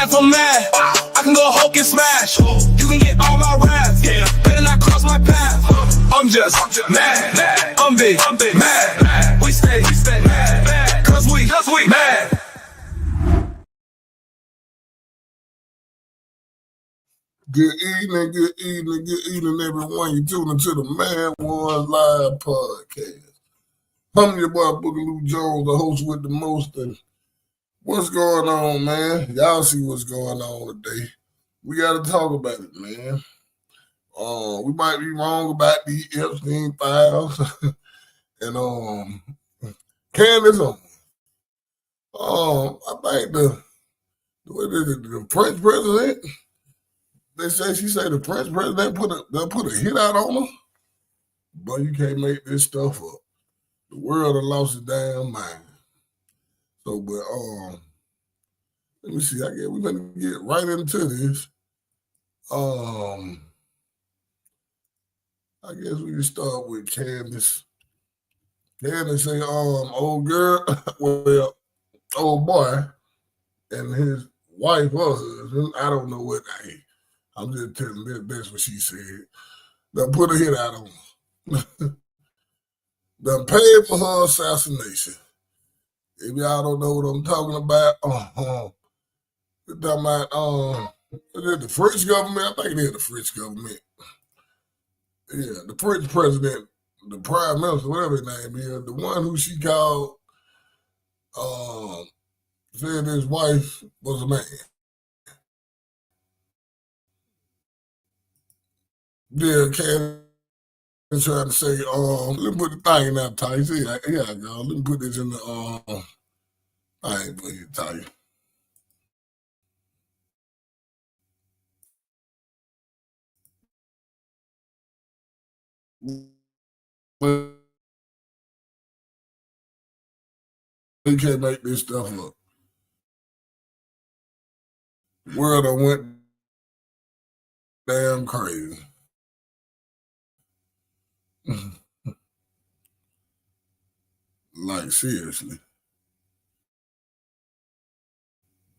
if I'm mad, I can go Hulk and smash. You can get all my raps, better not cross my path. I'm just mad, I'm big, mad. We stay mad, cause we mad. Good evening, everyone. You tuning to the Man One Live podcast. I'm your boy Boogaloo Jones, the host with the most. And what's going on, man? Y'all see what's going on today. We got to talk about it, man. We might be wrong about the Epstein files and Candice. I think the French president. She said the French president put a hit out on her. But you can't make this stuff up. The world has lost its damn mind. So, but let me see. I guess we're gonna get right into this. I guess we can start with Candice. Candice say, old girl, well, old boy, and his wife or husband, I don't know what I'm just telling you, that's what she said. They put a hit out on her. They paid for her assassination. If y'all don't know what I'm talking about, we're talking about is it the French government? I think it is the French government. Yeah, the French president, the prime minister, whatever his name is, the one who she called, said his wife was a man. Yeah, Candice trying to say, let me put the thing in that tight. See, here I go. Let me put this in the I ain't put it tight. But they can't make this stuff up. The world done went damn crazy. Like, seriously.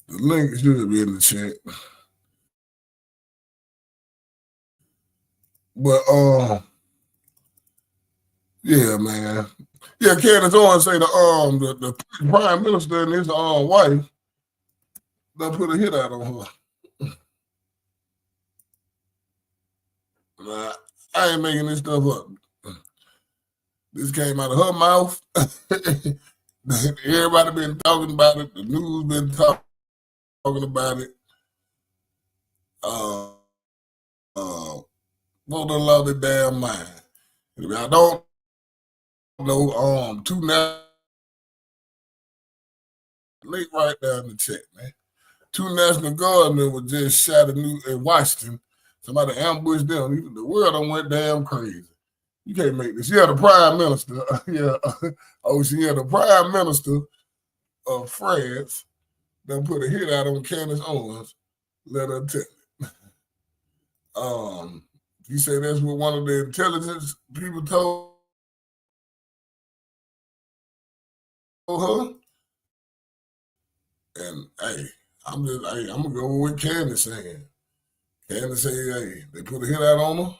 The link should be in the chat. But, yeah, man. Yeah, Candace Owens say the prime minister and his wife, they put a hit out on her. Nah, I ain't making this stuff up. This came out of her mouth. Everybody been talking about it. The news been talking about it. Won't allow the damn mind. If I don't know, link right down in the chat, man. 2 National Guardsmen were just shot in Washington. Somebody ambushed them. The world done went damn crazy. You can't make this. Yeah, the prime minister. Yeah. The prime minister of France done put a hit out on Candace Owens. Let her tell it. He said that's what one of the intelligence people told her. And hey, I'm gonna go with Candice saying. Candice say, hey, they put a hit out on her.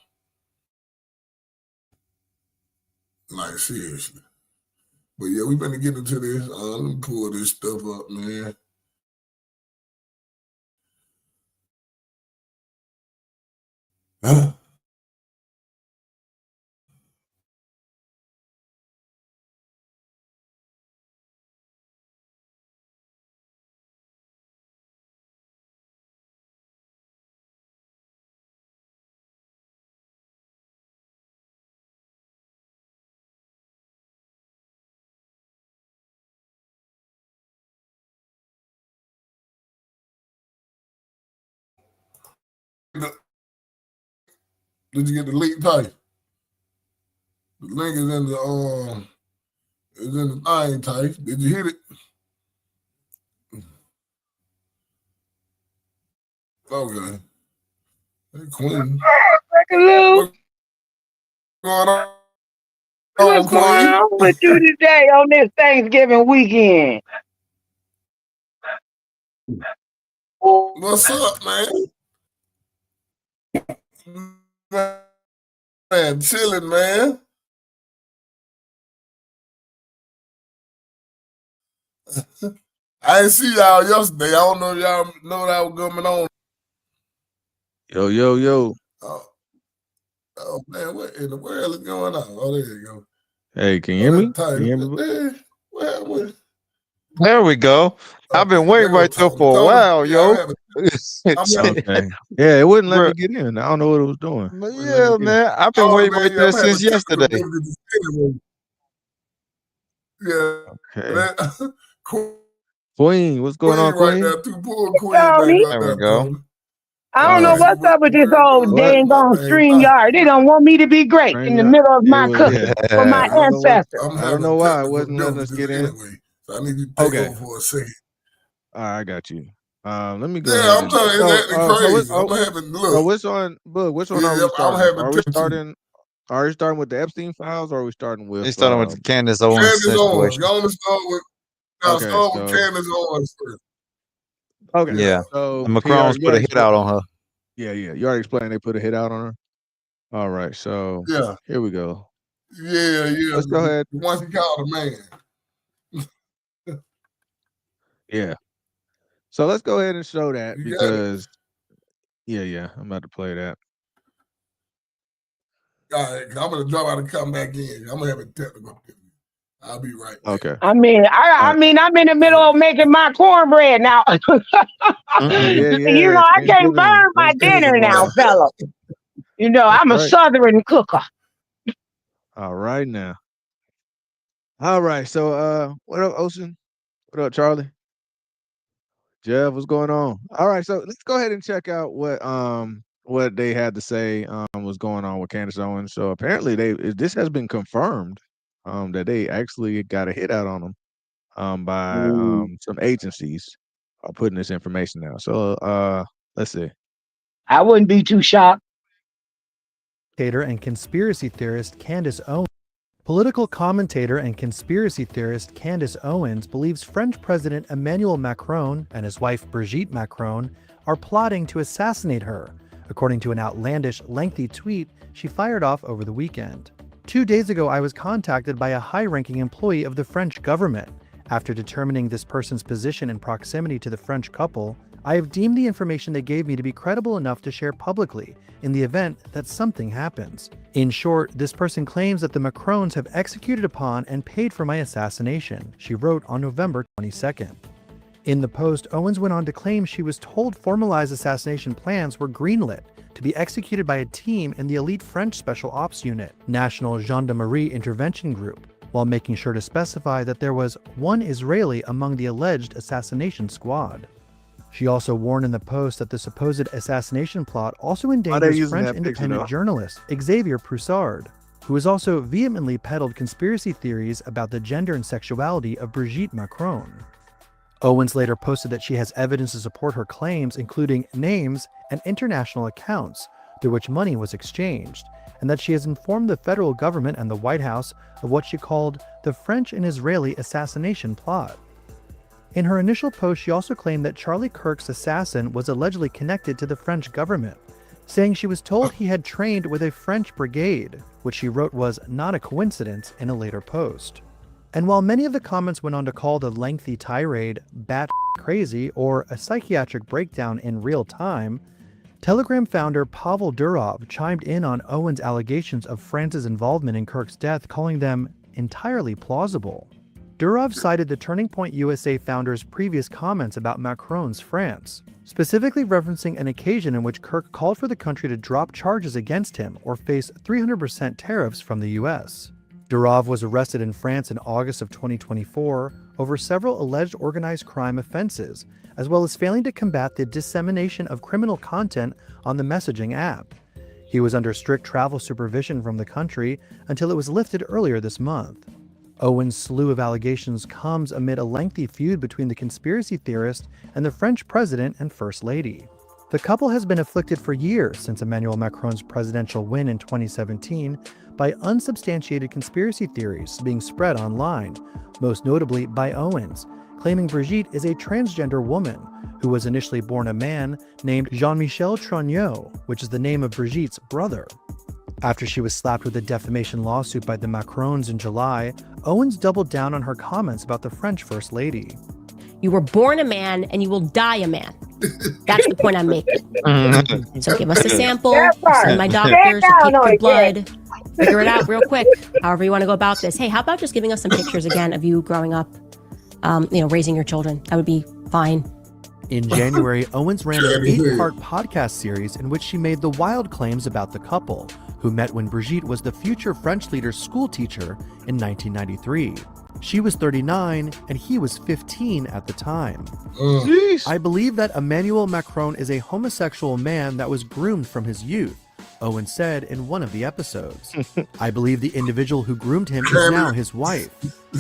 Like, seriously. But yeah, we better get into this. Let me pull this stuff up, man. Huh? Did you get the link type? The link is in the thing type. Did you hit it? Okay. Hey, Queen. What's What's going on? going on with you today on this Thanksgiving weekend? What's up, man? Man, chilling, man. I didn't see y'all yesterday. I don't know if y'all know that was going on. Yo, yo, yo. Oh man, what in the world is going on? Oh, there you go. Hey, can you hear me? Can you hear me? There we go. I've been waiting right there for a while, yo. Okay. Yeah, it wouldn't let me get in. I don't know what it was doing. Yeah, man. I've been waiting right there since yesterday. Yeah. Okay. Queen, what's going on, Queen? Right there, Queen there we go. I don't know what's up with this old dang on StreamYard. They don't want me to be great in the middle of my cooking for my ancestors. I don't know why it wasn't letting us get in. Anyway, so I need you to take over for a second. All right, I got you. Let me go. Yeah, I'm telling you, it's crazy. I'm having look. So which one are we starting? Are we starting with the Epstein files, or are we starting with? He's starting with the Candice Owens situation. Y'all want to start with? Start with Candice Owens first. Okay. Yeah. So the Macrons put a hit out on her. Yeah. You already explained they put a hit out on her. All right. So here we go. Yeah. Let's go ahead. Once he called a man. Yeah. So let's go ahead and show that because I'm about to play that. All right, I'm gonna drop out and come back in. I'm gonna have a technical. I'll be right back. Okay. I mean, I'm in the middle of making my cornbread now. You know, I can't burn my dinner now, fella. You know, I'm a Southern cooker. All right now. All right. So what up, Ocean? What up, Charlie? Jeff, what's going on? All right, so let's go ahead and check out what they had to say was going on with Candice Owens. So apparently this has been confirmed that they actually got a hit out on them by some agencies are putting this information out. So let's see. I wouldn't be too shocked. And conspiracy theorist Candice Owens. Political commentator and conspiracy theorist Candice Owens believes French President Emmanuel Macron and his wife Brigitte Macron are plotting to assassinate her, according to an outlandish, lengthy tweet she fired off over the weekend. 2 days ago, I was contacted by a high-ranking employee of the French government. After determining this person's position and proximity to the French couple, I have deemed the information they gave me to be credible enough to share publicly in the event that something happens. In short, this person claims that the Macrons have executed upon and paid for my assassination, she wrote on November 22nd. In the post, Owens went on to claim she was told formalized assassination plans were greenlit to be executed by a team in the elite French Special Ops Unit, National Gendarmerie Intervention Group, while making sure to specify that there was one Israeli among the alleged assassination squad. She also warned in the post that the supposed assassination plot also endangers French independent journalist Xavier Broussard, who has also vehemently peddled conspiracy theories about the gender and sexuality of Brigitte Macron. Owens later posted that she has evidence to support her claims, including names and international accounts through which money was exchanged, and that she has informed the federal government and the White House of what she called the French and Israeli assassination plot. In her initial post, she also claimed that Charlie Kirk's assassin was allegedly connected to the French government, saying she was told he had trained with a French brigade, which she wrote was not a coincidence in a later post. And while many of the comments went on to call the lengthy tirade bat crazy or a psychiatric breakdown in real time, Telegram founder Pavel Durov chimed in on Owens' allegations of France's involvement in Kirk's death, calling them entirely plausible. Durov cited the Turning Point USA founder's previous comments about Macron's France, specifically referencing an occasion in which Kirk called for the country to drop charges against him or face 300% tariffs from the US. Durov was arrested in France in August of 2024 over several alleged organized crime offenses, as well as failing to combat the dissemination of criminal content on the messaging app. He was under strict travel supervision from the country until it was lifted earlier this month. Owens' slew of allegations comes amid a lengthy feud between the conspiracy theorist and the French president and first lady. The couple has been afflicted for years since Emmanuel Macron's presidential win in 2017 by unsubstantiated conspiracy theories being spread online, most notably by Owens, claiming Brigitte is a transgender woman who who was initially born a man named Jean-Michel Trogneux, which is the name of Brigitte's brother. After she was slapped with a defamation lawsuit by the Macrons in July, Owens doubled down on her comments about the French First Lady. You were born a man and you will die a man. That's the point I'm making. So give us a sample, send my doctors to keep your blood, figure it out real quick, however you want to go about this. Hey, how about just giving us some pictures again of you growing up, raising your children? That would be fine. In January, Owens ran an 8-part podcast series in which she made the wild claims about the couple, who met when Brigitte was the future French leader's school teacher in 1993. She was 39 and he was 15 at the time. I believe that Emmanuel Macron is a homosexual man that was groomed from his youth, Owens said in one of the episodes. I believe the individual who groomed him is now his wife.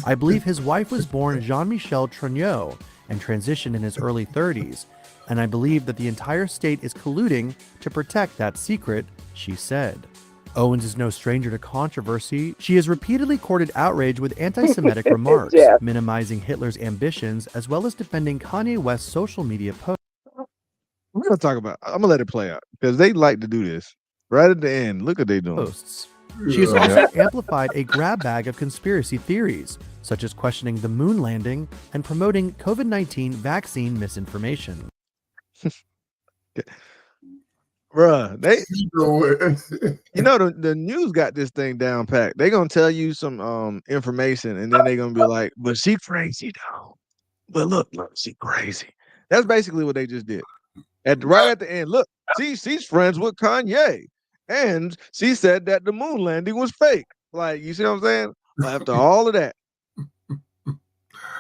I believe his wife was born Jean-Michel Trogneux and transitioned in his early 30s, and I believe that the entire state is colluding to protect that secret, she said. Owens is no stranger to controversy. She has repeatedly courted outrage with anti-Semitic remarks, minimizing Hitler's ambitions, as well as defending Kanye West's social media posts. I'm gonna let it play out because they like to do this right at the end. Look what they doing. She has also amplified a grab bag of conspiracy theories, such as questioning the moon landing and promoting COVID-19 vaccine misinformation. Bruh, the news got this thing down packed. They gonna tell you some information, and then they gonna be like, "But she crazy though." But look, she crazy. That's basically what they just did. Right at the end, look, she's friends with Kanye, and she said that the moon landing was fake. Like, you see what I'm saying? After all of that.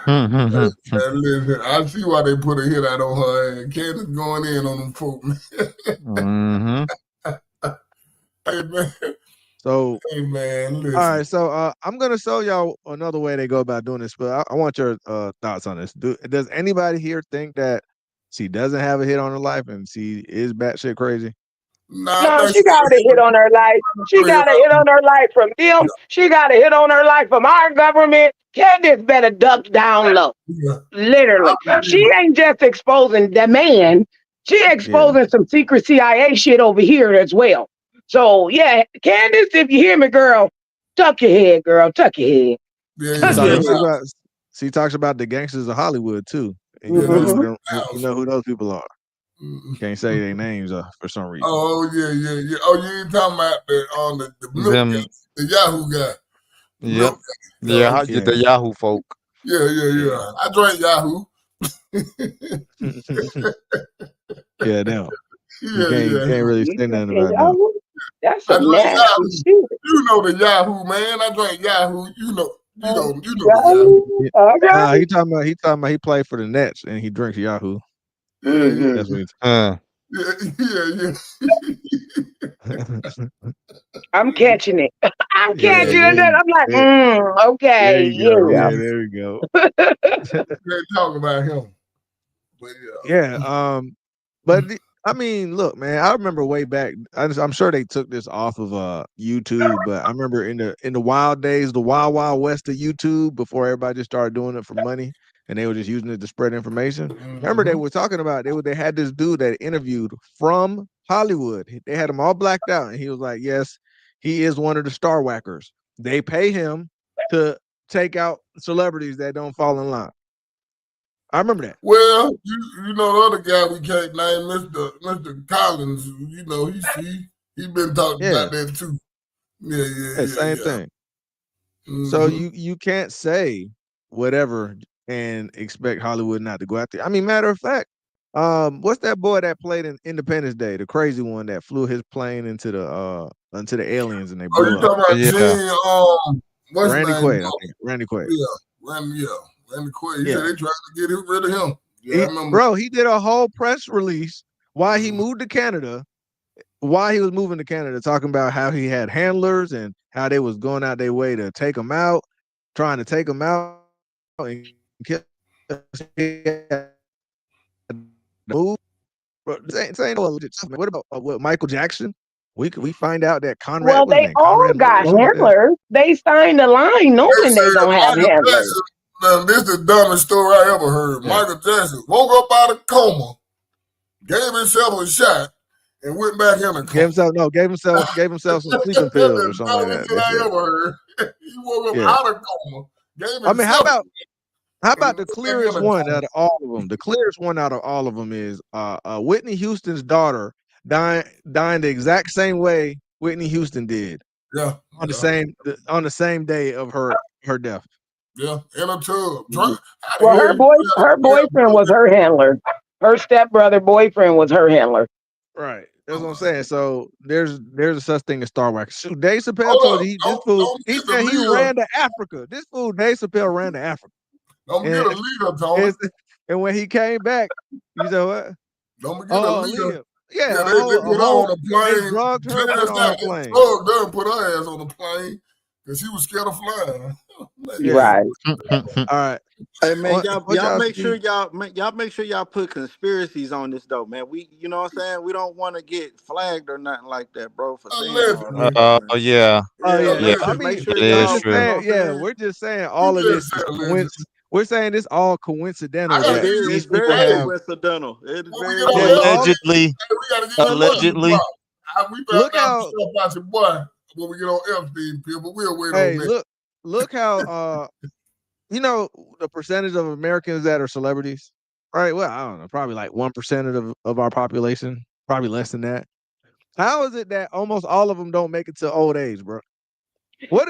Listen, I see why they put a hit out on her, and Candice going in on them folk, man. Hey, man. So, hey, man, listen. All right, so I'm gonna show y'all another way they go about doing this, but I want your thoughts on this. Does anybody here think that she doesn't have a hit on her life and she is batshit crazy? No, she got a hit on her life. She got a hit on her life from them. She got a hit on her life from our government. Candice better duck down low. Literally. She ain't just exposing the man. She exposing some secret CIA shit over here as well. So, yeah, Candice, if you hear me, girl, tuck your head, girl. Tuck your head. She talks about the gangsters of Hollywood, too. And you know who those people are. Can't say their names for some reason. Oh, yeah. Oh, you ain't talking about the Yahoo guy. Yep. The Yahoo folk. Yeah. I drank Yahoo. Yeah, no. You can't really say nothing about that. That's a nasty shit. You know the Yahoo, man. I drank Yahoo. You know the Yahoo. He talking about he played for the Nets and he drinks Yahoo. That's what Yeah. I'm catching it. I'm catching it. I'm like, okay. There we go. They talk about him. But but I mean, look, man, I remember way back. I'm sure they took this off of YouTube, but I remember in the wild days, the wild west of YouTube, before everybody just started doing it for money, and they were just using it to spread information. Remember, they were talking about they had this dude that interviewed from Hollywood. They had him all blacked out, and he was like, "Yes, he is one of the star whackers. They pay him to take out celebrities that don't fall in line." I remember that. Well, you know the other guy we can't name, Mr. Collins. You know he been talking about that too. Same thing. So you can't say whatever and expect Hollywood not to go out there. I mean, matter of fact, what's that boy that played in Independence Day, the crazy one that flew his plane into the aliens and they blew up? Oh, you talking about what's Randy Quaid? I think. Randy Quaid. Randy Quaid. He said they tried to get rid of him. Yeah, I remember. Bro, he did a whole press release why he moved to Canada, why he was moving to Canada, talking about how he had handlers and how they was going out their way to take him out, trying to take him out and kill move. Bro, what about what Michael Jackson? We find out that Conrad. Well, they all got handlers. They signed the line knowing they don't have handlers. Now, this is the dumbest story I ever heard. Yeah. Michael Jackson woke up out of coma, gave himself a shot, and went back in a coma. Gave himself some sleeping pills or something like that. That's the dumbest shit I ever heard. He woke up Yeah. out of coma, gave I mean, how himself. about the clearest one out of all of them? The clearest one out of all of them is Whitney Houston's daughter dying the exact same way Whitney Houston did. Yeah. On the same day of her death. Yeah, in a tub. Well, her boyfriend was her handler. Her stepbrother boyfriend was her handler. Right. That's what I'm saying. So there's a such thing as Star Wars. Shoot, Dave Chappelle told you he said he ran to Africa. This fool Dave Chappelle ran to Africa. Don't forget a leader, Tony. And when he came back, you said what? Don't forget a leader. Yeah, they put her on a plane. They drugged her and put her on a plane. Drugged her and put her ass on the plane because she was scared of flying. Right. All right. Hey man, y'all make sure y'all put conspiracies on this though, man. You know what I'm saying? We don't want to get flagged or nothing like that, bro. For saying all that. Yeah. I mean, make sure we're just saying all of this is coincidence. We're saying this all coincidental. It's very coincidental. It's very allegedly. Allegedly. Look how about your boy when we get on Epstein, people. We'll wait on that. Look how you know the percentage of Americans that are celebrities, right? Well, I don't know, probably like 1% of our population, probably less than that. How is it that almost all of them don't make it to old age, bro?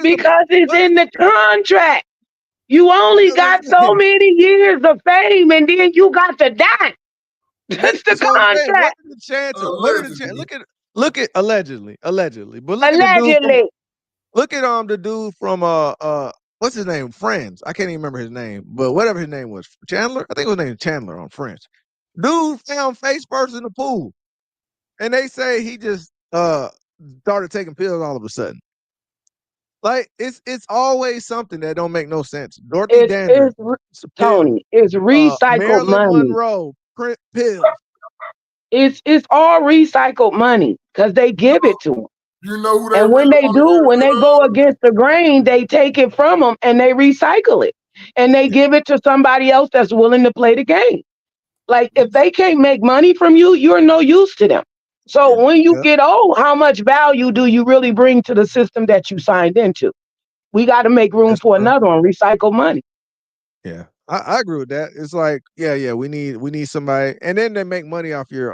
Because it's in the contract. You only got so many years of fame, and then you got to die. That's the contract. What are the chances? Look at allegedly, but allegedly. Look at the dude from what's his name? Friends. I can't even remember his name, but whatever his name was, Chandler. I think his name was Chandler on Friends. Dude found face first in the pool, and they say he just started taking pills all of a sudden. Like it's always something that don't make no sense. Dorothy Dandridge, Tony, it's recycled Marilyn money. Monroe, pills. It's all recycled money because they give it to them. You know who they and when they go against the grain, they take it from them and they recycle it and they give it to somebody else that's willing to play the game. Like if they can't make money from you, you're no use to them. So when you get old, how much value do you really bring to the system that you signed into? We got to make room for another one, recycle money. Yeah, I agree with that. It's like, we need somebody, and then they make money off your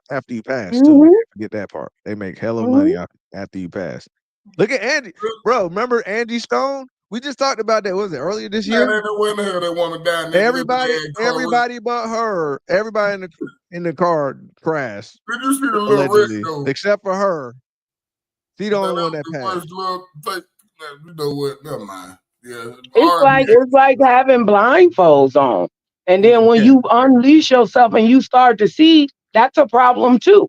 after you pass too. Forget that part. They make hella money after you pass. Look at Andy, bro. Remember Angie Stone? We just talked about that. Was it earlier this year? They went here. They want to die. Everybody but her. Everybody in the car crashed. Did you see the little red except for her? She the only one that passed. You know what? Never mind. Yeah, it's like having blindfolds on, and then when you unleash yourself and you start to see, that's a problem too.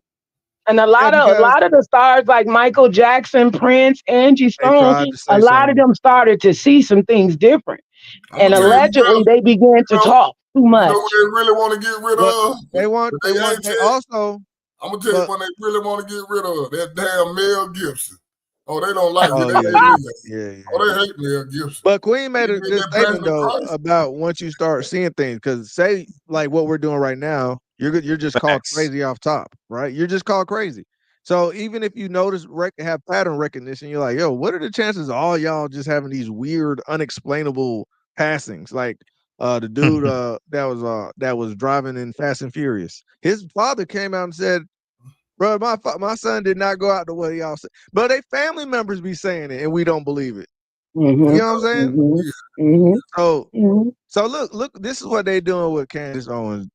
And a lot of the stars like Michael Jackson, Prince, Angie Stone, a lot of them started to see some things different, and allegedly they began to talk too much. You know what they really want to get rid of? They also. I'm gonna tell you when they really want to get rid of that damn Mel Gibson. Oh, they don't like it. They hate Mel Gibson. But Queen made a good statement though about once you start seeing things, because say like what we're doing right now, you're just called crazy off top, right? You're just called crazy. So even if you notice have pattern recognition, you're like, yo, what are the chances of all y'all just having these weird, unexplainable passings? Like the dude that was driving in Fast and Furious. His father came out and said, bro, my son did not go out the way y'all said. But they family members be saying it, and we don't believe it. You know what I'm saying? So look, this is what they doing with Candice Owens.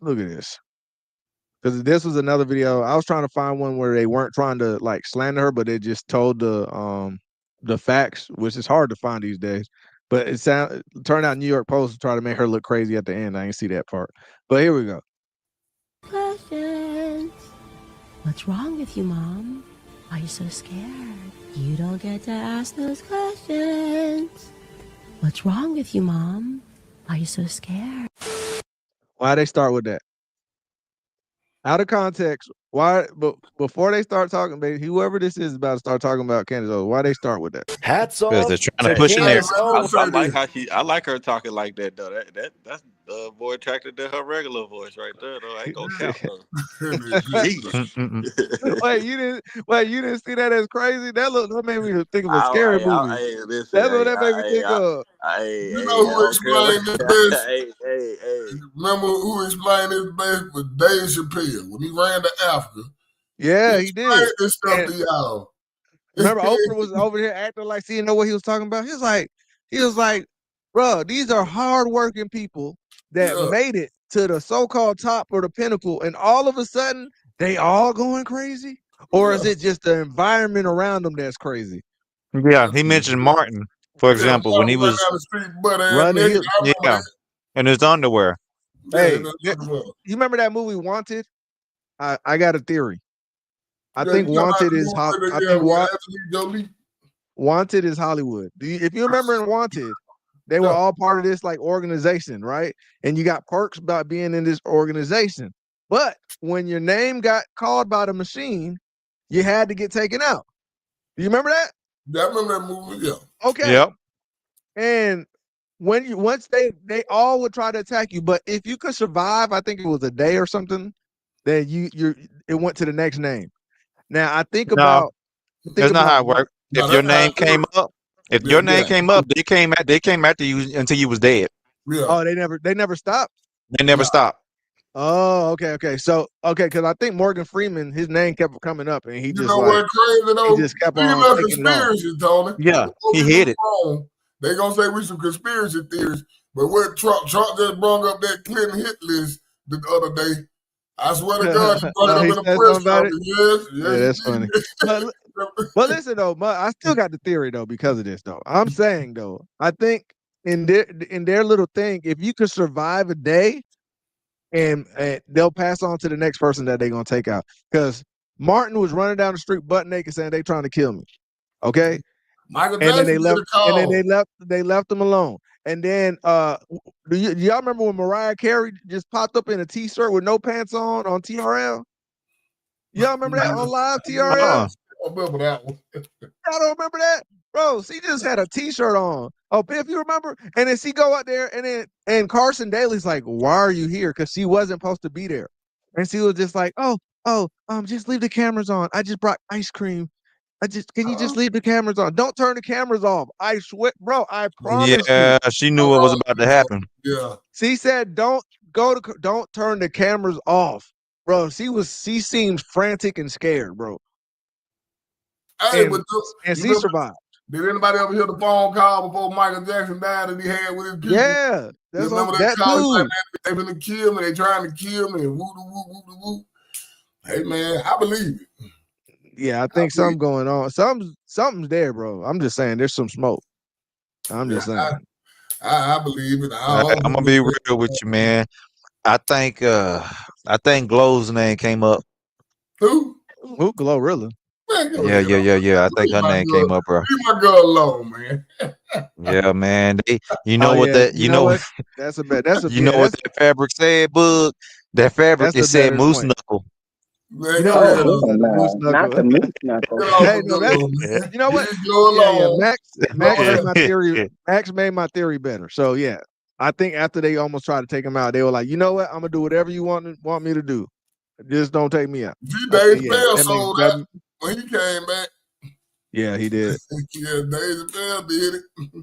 Look at this. Because this was another video. I was trying to find one where they weren't trying to like slander her, but they just told the facts, which is hard to find these days. But it turned out New York Post to try to make her look crazy at the end. I didn't see that part. But here we go. Questions. What's wrong with you, Mom? Why are you so scared? You don't get to ask those questions. What's wrong with you, Mom? Why are you so scared? Why they start with that? Out of context, why? But before they start talking, baby, whoever this is about to start talking about Candice Owens, why they start with that? Hats Because off they're to trying to push in there. Candace Owens. I like how I like her talking like that though. That's more attractive than her regular voice right there though. I ain't gonna count though. Wait, you didn't see that as crazy? That made me think of a scary movie. That's what that made me think of. You know who explained this best? Remember who explained this best was Dave Chappelle when he ran to Africa. Yeah, he did. This stuff to y'all. Remember, Oprah was over here acting like she didn't know what he was talking about. He was like, bro, these are hardworking people that made it to the so-called top or the pinnacle, and all of a sudden they all going crazy? Or is it just the environment around them that's crazy? Yeah, he mentioned Martin, for example, when he was running. in his underwear. Hey, you remember that movie Wanted? I got a theory. I think Wanted is Wanted is Hollywood. If you remember in Wanted, they were all part of this like organization, right? And you got perks about being in this organization. But when your name got called by the machine, you had to get taken out. Do you remember that? Yeah, I remember that movie. Yeah. Okay. Yep. And once they all would try to attack you, but if you could survive, I think it was a day or something, then it went to the next name. Now I think about that's not how it worked. If your name came up, they came after you until you was dead. Yeah. Oh, they never stopped. They never stopped. Oh, okay. So, because I think Morgan Freeman, his name kept coming up, and he just what crazy though? He just kept on conspiracy, Tony. Yeah, he hit it. They gonna say we some conspiracy theories, but what Trump just brought up that Clinton hit list the other day. I swear to God, he brought it up in a press conference. Yes, yeah, that's funny. But listen though, I still got the theory though because of this though. I'm saying though, I think in their little thing, if you could survive a day, and they'll pass on to the next person that they're gonna take out. Because Martin was running down the street butt naked saying they trying to kill me. Okay. Michael Jackson they left him alone. And then do y'all remember when Mariah Carey just popped up in a t-shirt with no pants on TRL? Y'all remember that on live TRL? I don't remember that one. Y'all don't remember that? Bro, she just had a t-shirt on. Oh, Piff, you remember? And then she go out there and Carson Daly's like, why are you here? Because she wasn't supposed to be there. And she was just like, just leave the cameras on. I just brought ice cream. Can you just leave the cameras on? Don't turn the cameras off. I swear, bro, I promise you. Yeah, she knew what was about to happen. Yeah. She said, don't turn the cameras off. Bro, she seemed frantic and scared, bro. Hey, and she survived. Did anybody ever hear the phone call before Michael Jackson died that he had with his people? Yeah, that's that call. Like, they gonna kill me. They trying to kill me. And woo. Hey man, I believe it. Yeah, I think something going on. Something's there, bro. I'm just saying, there's some smoke. I'm just saying. I believe it. I'm gonna be real with you, man. I think Glow's name came up. Who? Glorilla. Yeah. I think her name came up, bro. Leave my girl alone, man. Yeah, man. You know that's a bad. You know what that fabric said, Bug? That fabric said moose knuckle. Not the moose knuckle. Hey, no, you know what? Max made my theory. Max made my theory better. So yeah, I think after they almost tried to take him out, they were like, you know what? I'm gonna do whatever you want me to do. Just don't take me out. Dave Chappelle sold that when he came back. Yeah, he did. Yeah, Dave Chappelle did it. You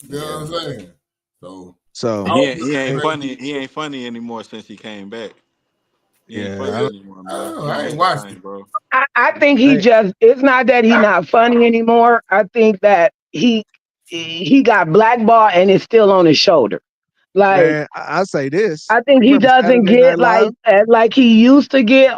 know what I'm saying? So he ain't funny. He ain't funny anymore since he came back. He ain't funny anymore, man. I ain't watched it, bro. I think it's not that he's not funny anymore. I think that he got blackballed and it's still on his shoulder. Like, man, I say this. I think he doesn't get like he used to get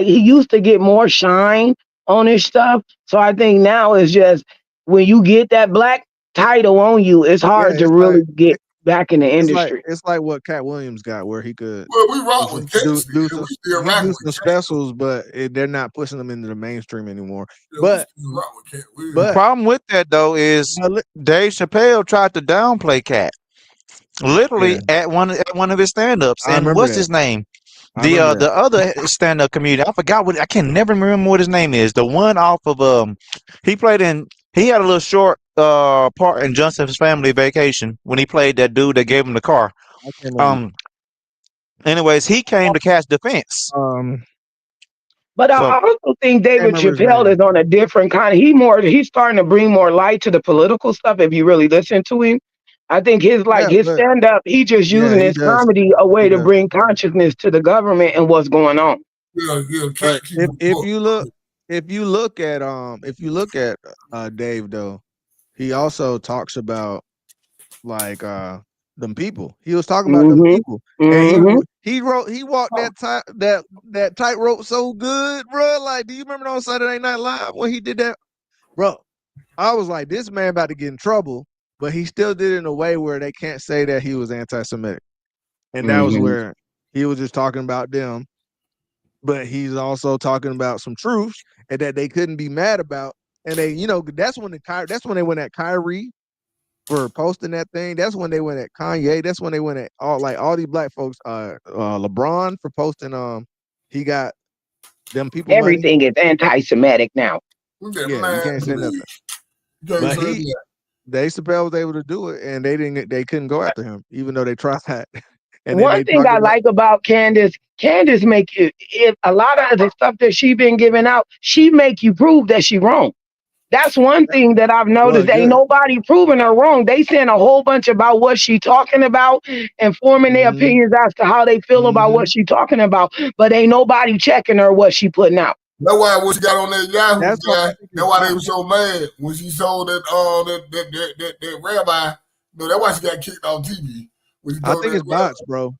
he used to get more shine on his stuff. So I think now it's just when you get that black title on you, it's hard to really get back in the industry. It's like what Cat Williams got, where he could we rock with do some specials, but they're not pushing them into the mainstream anymore. But the problem with that though is Dave Chappelle tried to downplay Cat. Literally at one of his stand-ups. And what's his name? The other stand-up comedian, I forgot what, I can never remember what his name is. The one off of he had a little short part in Johnson's Family Vacation when he played that dude that gave him the car. I can't remember. Anyways, he came to Catch Defense. But I also think David Chappelle is on a different kind of. He's starting to bring more light to the political stuff. If you really listen to him, I think his stand up. He just using his comedy a way to bring consciousness to the government and what's going on. But if you look at Dave though, he also talks about like them people. He was talking about them people, and he walked that tightrope so good, bro. Like, do you remember on Saturday Night Live when he did that, bro? I was like, this man about to get in trouble, but he still did it in a way where they can't say that he was anti-Semitic, and that was where he was just talking about them, but he's also talking about some truths and that they couldn't be mad about, and they, that's when they went at Kyrie for posting that thing. That's when they went at Kanye. That's when they went at all these black folks. LeBron for posting. He got them people. Everything is anti-Semitic now. Yeah, you can't say nothing. But Dave Chappelle was able to do it, and they couldn't go after him, even though they tried. And one thing I like about Candice make you. If a lot of the stuff that she been giving out, she make you prove that she wrong. That's one thing that I've noticed. Ain't nobody proving her wrong. They saying a whole bunch about what she talking about and forming their opinions as to how they feel about what she talking about. But ain't nobody checking her what she putting out. That's why when she got on that Yahoo guy, that's why they were so mad when she sold that rabbi. No, that's why she got kicked off TV. I think it's bots, bro.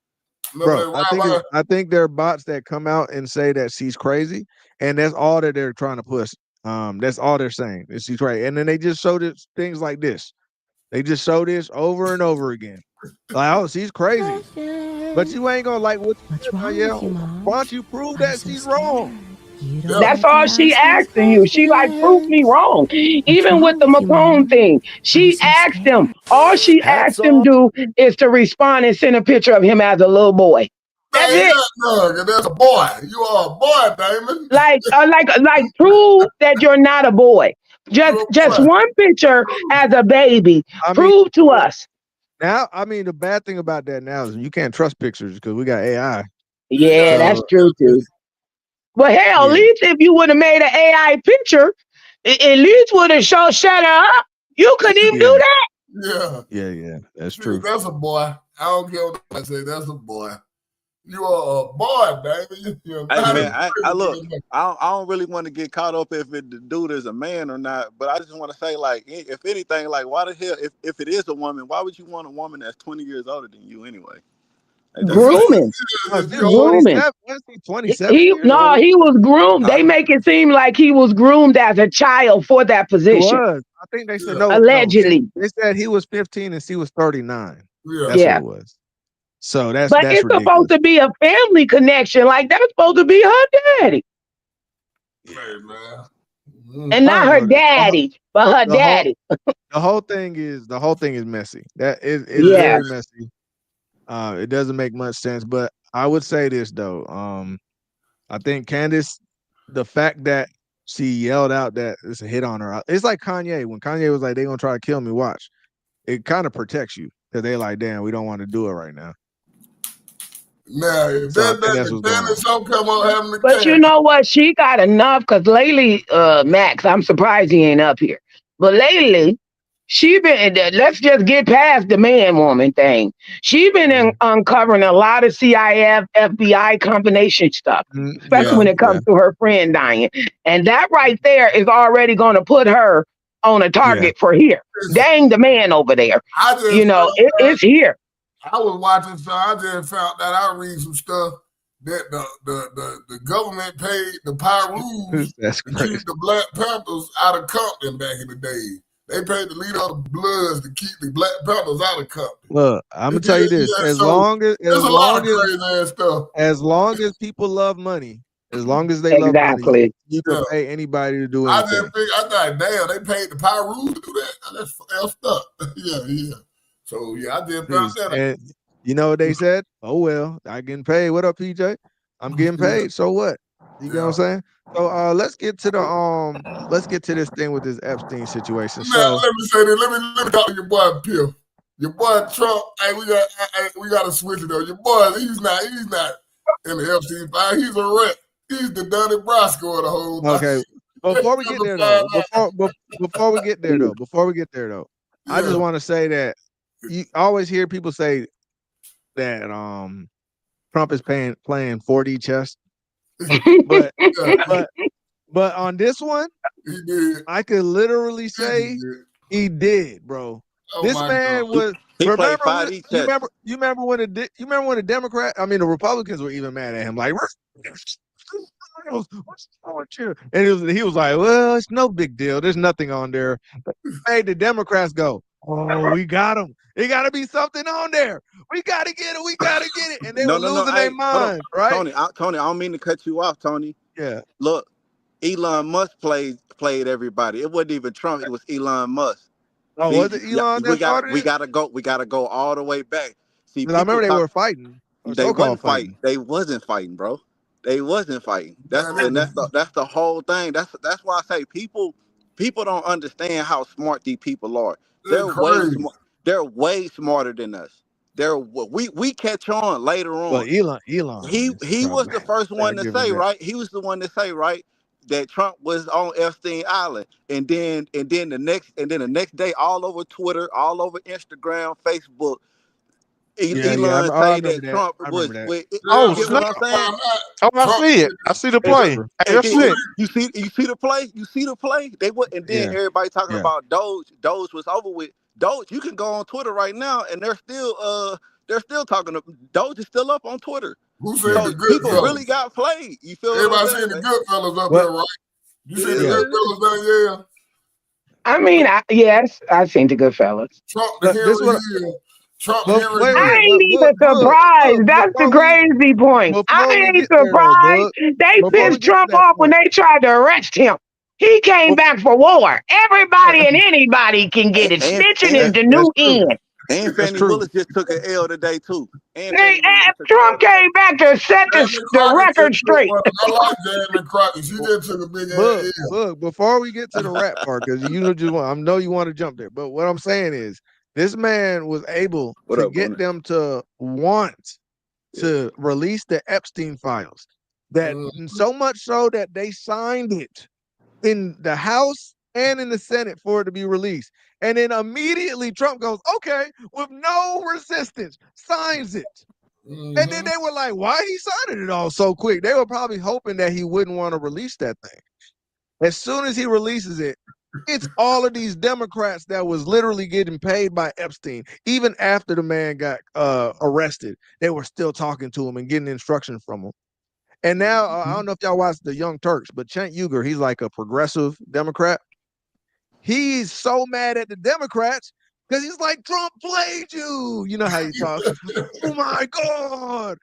I think there are bots that come out and say that she's crazy, and that's all that they're trying to push. That's all they're saying. She's right. And then they just showed it things like this. They just show this over and over again. Like, oh, she's crazy. But you ain't gonna like what's wrong with you, Mom? Why don't you prove that she's wrong? That's all she asking you. She like, prove me wrong. Even with the Macron thing, she asked him. All she asked him do is to respond and send a picture of him as a little boy. That's it. That's a boy. You are a boy, Damon. Like prove that you're not a boy. Just one picture as a baby. Prove to us. Now, I mean, the bad thing about that now is you can't trust pictures because we got AI. Yeah, that's true too. But hell, at least if you would have made an AI picture, at least would have shut her up. You couldn't even do that. Yeah, that's true. That's a boy. I don't care what I say. That's a boy. You are a boy, baby. Hey, man, I look. I don't really want to get caught up if the dude is a man or not. But I just want to say, like, if anything, like, why the hell, if it is a woman, why would you want a woman that's 20 years older than you anyway? Grooming. Grooming. 27 he was groomed. They make it seem like he was groomed as a child for that position. I think they said no. Allegedly. They said he was 15 and she was 39. That's what it was. So that's it's ridiculous. Supposed to be a family connection. Like, that's supposed to be her daddy. Hey, man. And not her daddy, but her daddy. The whole thing is messy. That is very messy. It doesn't make much sense, but I would say this though. I think Candice, the fact that she yelled out that it's a hit on her, it's like Kanye. When Kanye was like, "They gonna try to kill me," watch. It kind of protects you because they're like, "Damn, we don't want to do it right now." Now, if that don't come up having the But you know what? She got enough because lately, Max, I'm surprised he ain't up here. But lately, she been, let's just get past the man-woman thing. She been uncovering a lot of CIA, FBI combination stuff, especially when it comes to her friend dying. And that right there is already going to put her on a target for here. Dang the man over there. It's here. I was watching, so I just found that I read some stuff that the government paid the Pyrus to keep the Black Panthers out of Compton back in the day. They paid the leader of the Bloods to keep the Black Panthers out of Compton. Look, I'm gonna tell you this: as long as people love money, as long as they love money, you can pay anybody to do anything. I thought, damn, they paid the Pyrus to do that. That's effed up. Yeah. So I just found that. And you know what they said? Oh well, I getting paid. What up, PJ? I'm getting paid. So what? You know what I'm saying? So let's get to this thing with this Epstein situation. Now, So let me say this. Let me talk to your boy Piff. Your boy Trump. Hey, we got to switch it though. Your boy, he's not in the Epstein file. He's a wreck. He's the Donnie Brasco of the whole thing. okay. Before we get there though, before we get there though, I just want to say that you always hear people say that Trump is playing 4D chess, but but on this one, he did. I could literally say he did, bro. Oh This my man God. was. He played Remember 5D chess. you remember when the the Republicans were even mad at him, like, what's wrong with you? And he was like, well, it's no big deal. There's nothing on there. Made the Democrats go, oh, we got him. It got to be something on there. We got to get it. We got to get it. And they were losing their mind, right? Tony, I don't mean to cut you off, Tony. Yeah. Look, Elon Musk played everybody. It wasn't even Trump. It was Elon Musk. Oh, was it Elon that started it? We gotta go all the way back. See, I remember they were fighting. They wasn't fighting. They wasn't fighting, bro. They wasn't fighting. That's the whole thing. That's why I say people don't understand how smart these people are. They're way smarter than us. We catch on later on. Well, Elon. He was the first one to say, right? He was the one to say, right, that Trump was on Epstein Island, and then the next day, all over Twitter, all over Instagram, Facebook, Elon say that Trump was. Oh, snap! Oh, I see it. I see the play. That's it. You see the play. You see the play. They would, and then everybody talking about Doge. Doge was over with. Doge, you can go on Twitter right now, and they're still talking. Doge is still up on Twitter. Who said the good people fellas? Really got played? You feel? Everybody saying the good fellas up there, right? You see the good fellas down? I mean, yes, I've seen the good fellas. Trump, I ain't even surprised. That's the crazy point. I ain't surprised. They pissed Trump off when they tried to arrest him. He came back for war. Everybody and anybody can get it. Snitching is the new end. And Fannie Willis just took an L today too. Trump came back to set the record straight. I like Jamie Crockett. She just took a big L. Look, before we get to the rap part, because I know you want to jump there, but what I'm saying is, this man was able to get them to want to release the Epstein files. That so much so that they signed it in the House and in the Senate for it to be released. And then immediately Trump goes, okay, with no resistance, signs it. And then they were like, why he signing it all so quick? They were probably hoping that he wouldn't want to release that thing. As soon as he releases it, it's all of these Democrats that was literally getting paid by Epstein. Even after the man got arrested, they were still talking to him and getting instruction from him. And now, I don't know if y'all watched The Young Turks, but Cenk Uygur, he's like a progressive Democrat. He's so mad at the Democrats because he's like, Trump played you. You know how he talks. Oh my God.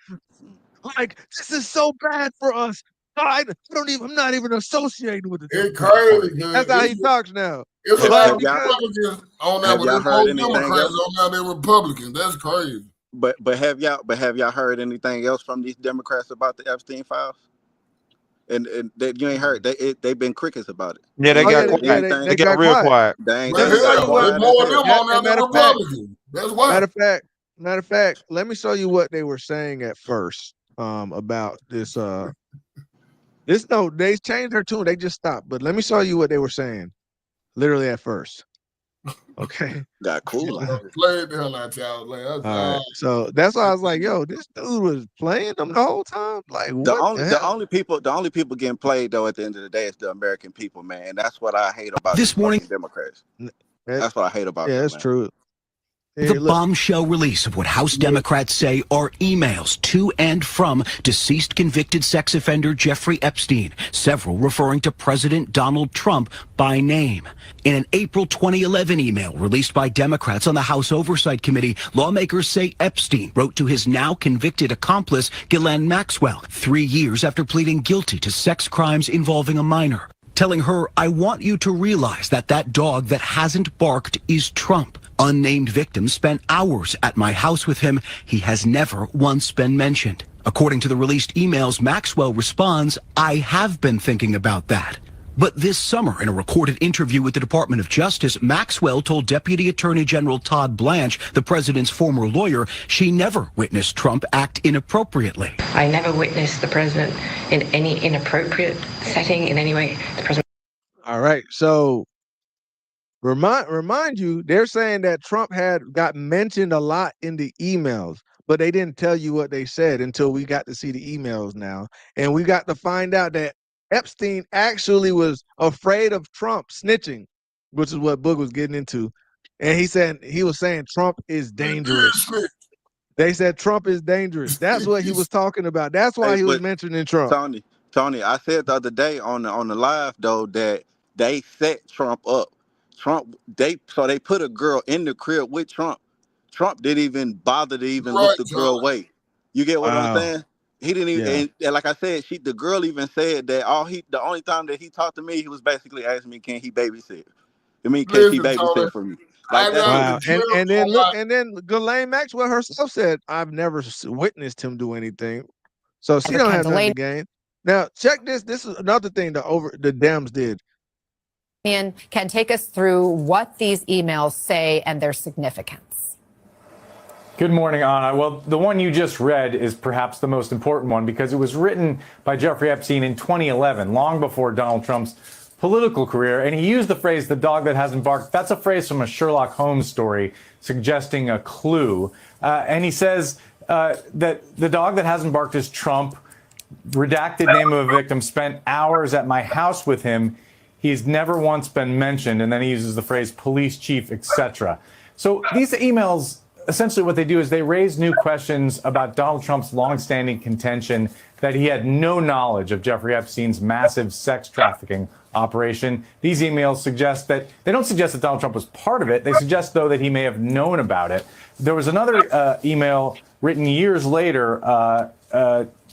Like, this is so bad for us. I'm not even associated with it. It's crazy. That's how he talks now. It's a lot of Republicans on that with those Democrats on that Republicans. That's crazy. But have y'all heard anything else from these Democrats about the Epstein files? And you ain't heard they've been crickets about it. Yeah, they got quiet. They got real quiet. They ain't more of them on that Republican. That's why. Matter of fact, let me show you what they were saying at first about this. They changed their tune. They just stopped. But let me show you what they were saying, literally at first. Okay. Got cool. Played the hell out y'all. All right. So that's why I was like, yo, this dude was playing them the whole time. Like, the only people getting played though at the end of the day is the American people, man. And that's what I hate about this morning Democrats. That's what I hate about. Yeah, that's true. The bombshell release of what House Democrats say are emails to and from deceased convicted sex offender Jeffrey Epstein, several referring to President Donald Trump by name. In an April 2011 email released by Democrats on the House Oversight Committee, lawmakers say Epstein wrote to his now convicted accomplice, Ghislaine Maxwell, 3 years after pleading guilty to sex crimes involving a minor, telling her, I want you to realize that dog that hasn't barked is Trump. Unnamed victims spent hours at my house with him. He has never once been mentioned. According to the released emails, Maxwell responds, "I have been thinking about that." But this summer, in a recorded interview with the Department of Justice, Maxwell told Deputy Attorney General Todd Blanche, the president's former lawyer, she never witnessed Trump act inappropriately. I never witnessed the president in any inappropriate setting in any way. The president. All right. So remind you, they're saying that Trump got mentioned a lot in the emails, but they didn't tell you what they said until we got to see the emails now. And we got to find out that Epstein actually was afraid of Trump snitching, which is what Boog was getting into. And he was saying Trump is dangerous. They said Trump is dangerous. That's what he was talking about. That's why he was mentioning Trump. Tony, I said the other day on the live though that they set Trump up. They put a girl in the crib with Trump. Trump didn't even bother to even look the girl away. You get what I'm saying? He didn't even, and like I said, the girl even said that the only time that he talked to me, he was basically asking me, can he babysit? I mean, can she babysit for me? Like that. Wow. And then look, and then Ghislaine Maxwell herself said, I've never witnessed him do anything. So she don't have nothing to gain. Now check this. This is another thing the Dems did. And can take us through what these emails say and their significance. Good morning, Anna. Well, the one you just read is perhaps the most important one because it was written by Jeffrey Epstein in 2011, long before Donald Trump's political career. And he used the phrase, the dog that hasn't barked. That's a phrase from a Sherlock Holmes story suggesting a clue. And he says that the dog that hasn't barked is Trump. Redacted name of a victim, spent hours at my house with him. He's never once been mentioned. And then he uses the phrase police chief, etc. So these emails, essentially what they do is they raise new questions about Donald Trump's longstanding contention that he had no knowledge of Jeffrey Epstein's massive sex trafficking operation. These emails suggest that they don't suggest that Donald Trump was part of it. They suggest, though, that he may have known about it. There was another email written years later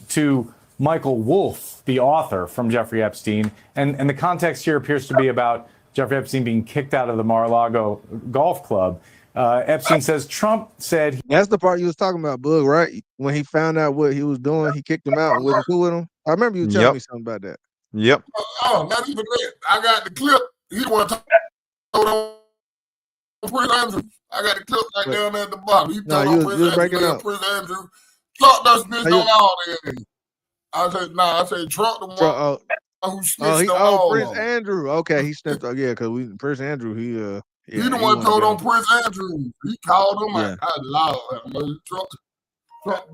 to Michael Wolff, the author from Jeffrey Epstein. And the context here appears to be about Jeffrey Epstein being kicked out of the Mar-a-Lago golf club. Epstein says Trump said... That's the part you was talking about, Boog, right? When he found out what he was doing, he kicked him out and wasn't cool with him. I remember you telling me something about that. Yep. Oh, not even that. I got the clip. He want to talk on Prince Andrew. I got the clip right down there at the bottom. He told on Prince Andrew. Prince Andrew. Trump does snitched on all that. I said Trump the one who snitched on all Prince Andrew. Okay, he snitched. Yeah, because Prince Andrew, he the one told on Prince Andrew. He called him. Yeah. I allowed Trump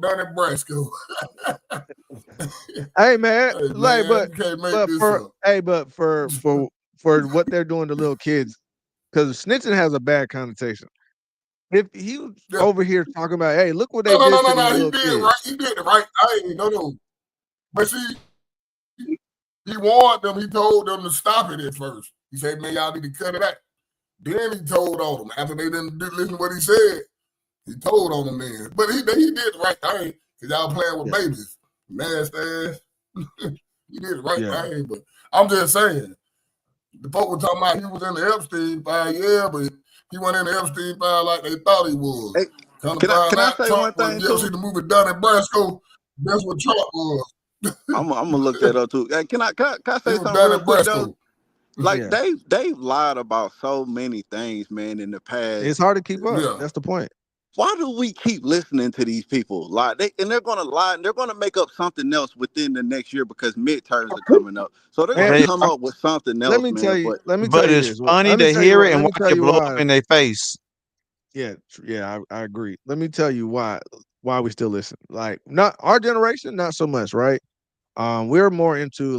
done at Brasco. Hey man, but for what they're doing to little kids, because snitching has a bad connotation. If he was over here talking about, hey, look what they did to little kids. He did it right. No. But see, he warned them. He told them to stop it at first. He said, man, y'all need to cut it out. Then he told on them. After they didn't listen to what he said, he told on them then. But he did the right thing because y'all playing with babies. Nasty ass. He did the right thing. But I'm just saying, the folk were talking about he was in the Epstein file, but he went in the Epstein file like they thought he was. Hey, can I say one thing? You ever see the movie Dun and Brasco? That's what Trump was. I'm gonna look that up too. Hey, can I say something real quick though? Like they've lied about so many things, man, in the past. It's hard to keep up. Yeah. That's the point. Why do we keep listening to these people? Like they're gonna lie and they're gonna make up something else within the next year because midterms are coming up. So they're gonna come up with something else. Let me tell you. But it's funny to hear it and watch it blow up in their face. Yeah, I agree. Let me tell you why we still listen. Like, not our generation, not so much, right? We're more into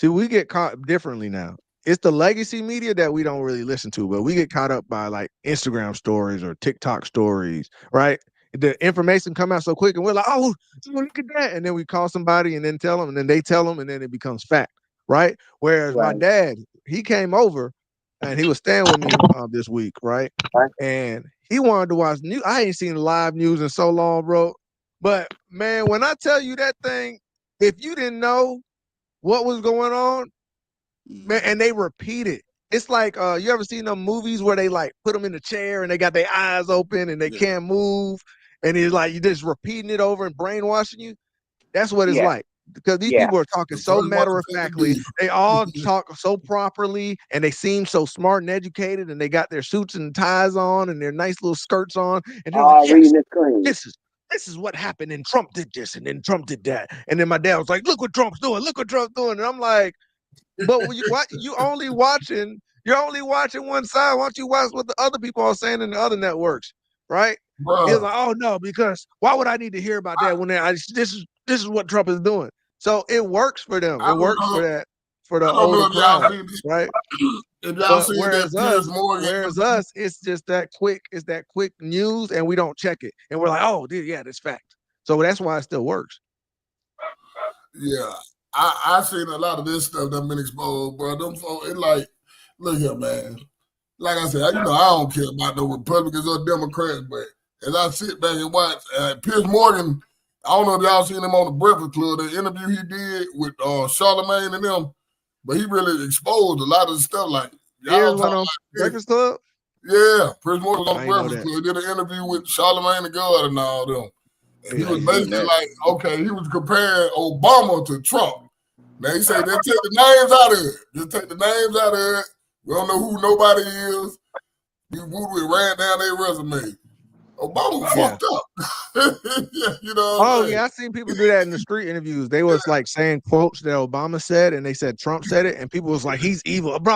we get caught differently now. It's the legacy media that we don't really listen to, but we get caught up by like Instagram stories or TikTok stories, right? The information come out so quick and we're like, oh, look at that. And then we call somebody and then tell them and then they tell them and then it becomes fact, right? Whereas my dad, he came over and he was staying with me this week, right? And he wanted to watch news. I ain't seen live news in so long, bro. But man, when I tell you that thing, if you didn't know what was going on, man, and they repeat it. It's like you ever seen them movies where they like put them in the chair and they got their eyes open and they can't move, and it's like you just repeating it over and brainwashing you. That's what it's Yeah. like. Because these Yeah. people are talking The so first one matter of to take the factly. beef. They all talk so properly, and they seem so smart and educated, and they got their suits and ties on and their nice little skirts on, and they're like, All yes, reading the screen. this is what happened, and Trump did this, and then Trump did that, and then my dad was like, look what Trump's doing, and I'm like, but you're only watching one side. Why don't you watch what the other people are saying in the other networks, right? It's Bruh, like, oh no, because why would I need to hear about that when this is what Trump is doing? So it works for them. I It don't works know. for that for the I don't know older if y'all crowd, seen this. right? If y'all But seen that Piers Morgan interview, it's just that quick. It's that quick news, and we don't check it, and we're like, oh, yeah, that's fact. So that's why it still works. yeah, I seen a lot of this stuff that been exposed, bro. Them folks, it like, look here, man. Like I said, I don't care about no Republicans or Democrats, but as I sit back and watch, Piers Morgan, I don't know if y'all seen him on the Breakfast Club, the interview he did with Charlemagne and them, but he really exposed a lot of the stuff. Like Here's y'all one talk on like this. Breakfast Club. Yeah, Piers Morgan was on I the ain't know Breakfast that. Club. He did an interview with Charlemagne the God and all them. And he Yeah, I was seen basically that. like, okay, he was comparing Obama to Trump. Now he said, just take the names out of it. Just take the names out of it. We don't know who nobody is. We ran down their resume. Obama was Yeah. fucked up. You know what Oh I'm saying? yeah, I seen people do that in the street interviews. They was like saying quotes that Obama said, and they said Trump said it, and people was like, "He's evil, bro."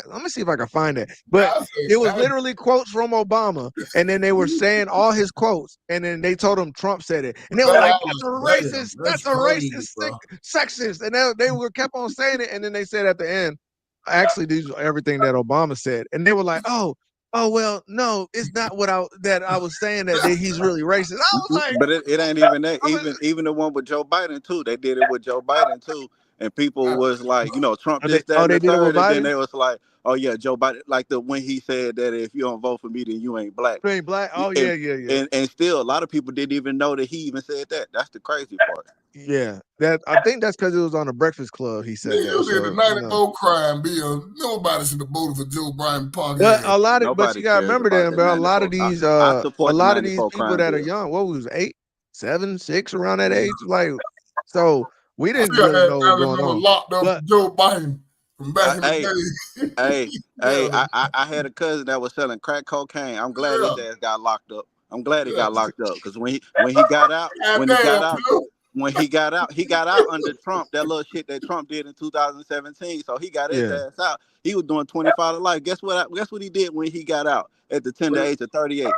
Let me see if I can find it. But it was literally quotes from Obama, and then they were saying all his quotes, and then they told him Trump said it, and they were like, "That's a racist. That's a crazy, racist, bro. sexist," and they were kept on saying it, and then they said at the end, "Actually, these are everything that Obama said," and they were like, "Oh." Oh well, no, it's not what I was saying that he's really racist. I was like, But it ain't even that. I mean, Even the one with Joe Biden too. They did it with Joe Biden too, and people was like, Trump this, that, and they the did it with third, and then Biden? they was like, oh yeah, Joe Biden, like the when he said that if you don't vote for me, then you ain't black. You ain't black? Oh And, yeah. and still, a lot of people didn't even know that he even said that. That's the crazy part. Yeah, that I think that's because it was on the Breakfast Club. He said that. You did the So 94 crime bill. Nobody should have voted for Joe Biden Park. but but Nobody you gotta cares remember about that, that bro. A lot of 94. these I a support the lot of these 94 people crime that are bill. young, what was 8, 7, 6 around that age, like so we I didn't still really had know what was family going members on. locked up But for Joe Biden from back in the Hey, day. hey, Yeah. I had a cousin that was selling crack cocaine. I'm glad his ass got locked up. I'm glad he Yeah. got locked up because when he got out, Goddamn, Phil. he got out under Trump. That little shit that Trump did in 2017. So he got his yeah. ass out. He was doing 25 to life. Guess what? Guess what he did when he got out at the tender age of 38?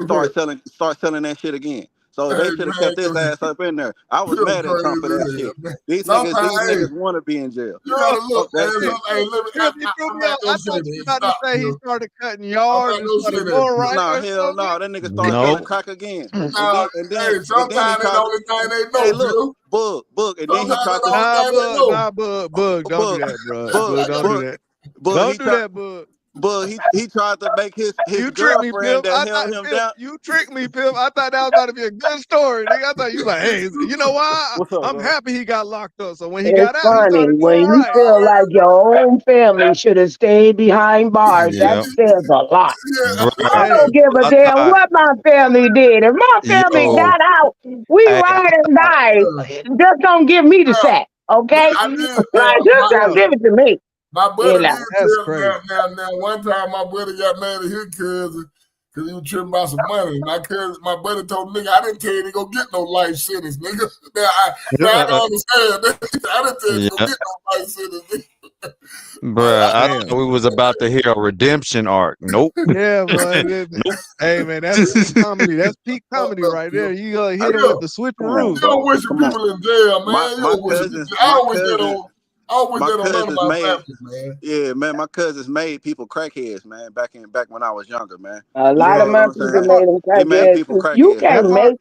Start selling that shit again. So Hey, they should have man, kept his ass up in there. I was Phil mad at Trump for crazy that as hell, shit. man. These Sometimes, hey, niggas want to be in jail. you gotta Yo, look, That man. shit. Hey, you threw I'm me not off. I gonna say thought you that. were about to Stop, say he Phil. started cutting I'm yards not and gonna say started that, going Phil. right No, or hell something. no. That nigga started selling crack again. Nah, hey, And then he sometimes they the tried to, only thing they hey, know, look, Phil. Bug. And then he Sometimes tried they the to, only thing they know. Bug, don't do Bug, that, bro. Bug, Bug, don't do Bug, that. Bug, Don't he do tried, that, Bug. Bug, he tried to make his You tricked me, girlfriend Pimp. that I held thought, him Pimp, down. you tricked me, Pimp. I thought that was about to be a good story, nigga. I thought you like, hey, you know why? What's up, I'm bro? happy he got locked up. So when he It's got out, he funny started when doing you right. feel like your own family should have stayed behind bars. That Yeah, says a lot. I bruh. don't Hey, give a I damn thought, what my family did. If my family yo, got out, we hey, ride and thought, die. Just don't give me the sack, okay? I did. Hey, Like, just don't yo, give it to me. my You brother did know. that's tell crazy. now. One time, my brother got mad at his cousin because he was tripping about some money. My brother told the nigga, I didn't tell you to go get no life sentence, nigga. Now I don't understand. I didn't tell you to go yeah, get no life sentence, nigga. bruh. I Damn. thought we was about to hear a redemption arc. Nope, Yeah, boy. nope. Hey, man, that's peak comedy. That's peak comedy right there. You gonna hit him with the Come on, You switcheroo. don't bro. wish Come on. people in jail, man. You My don't wish them in cousins, jail. I don't wish that on. I don't wish my that on none of cousins my made, family, man. yeah, man. My cousins made people crackheads, man. Back when I was younger, man. A You lot know of Yeah, what my I'm people that saying? part, made them He made crackheads. people You crackheads, that can't man. part, make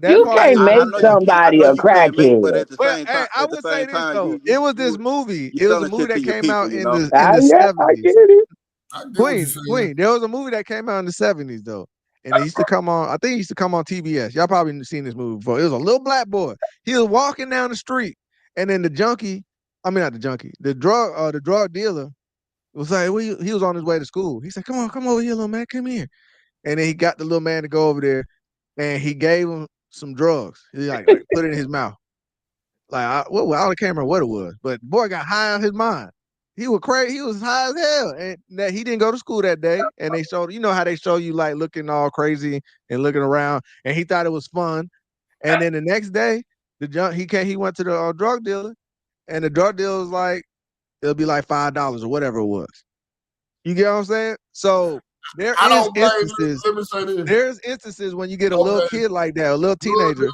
that part is I true. know you can't. I somebody know a you can't make, but crackhead. at the Well, same hey, time, I would say this though. you It was this you movie. you It was a selling movie shit to that your came people, out you in know. the Yeah, I get 70s. it. I get what you're Queen, saying. Queen. There was a movie that came out in the 70s though. And it used to come on, I think it used to come on TBS. Y'all probably seen this movie before. It was a little black boy. He was walking down the street, and then not the junkie, the drug dealer was like, he was on his way to school. He said, come over here, little man, come here. And then he got the little man to go over there, and he gave him some drugs. He like put it in his mouth. Like I can't remember what it was, but boy got high on his mind. He was crazy. He was high as hell, and that he didn't go to school that day. And they showed, you know how they show you like looking all crazy and looking around, and he thought it was fun. And then the next day, he went to the drug dealer, and the drug dealer was like, it'll be like $5 or whatever it was. You get what I'm saying? So there is instances. Let me say this. There's instances when you get a little kid like that, a little teenager,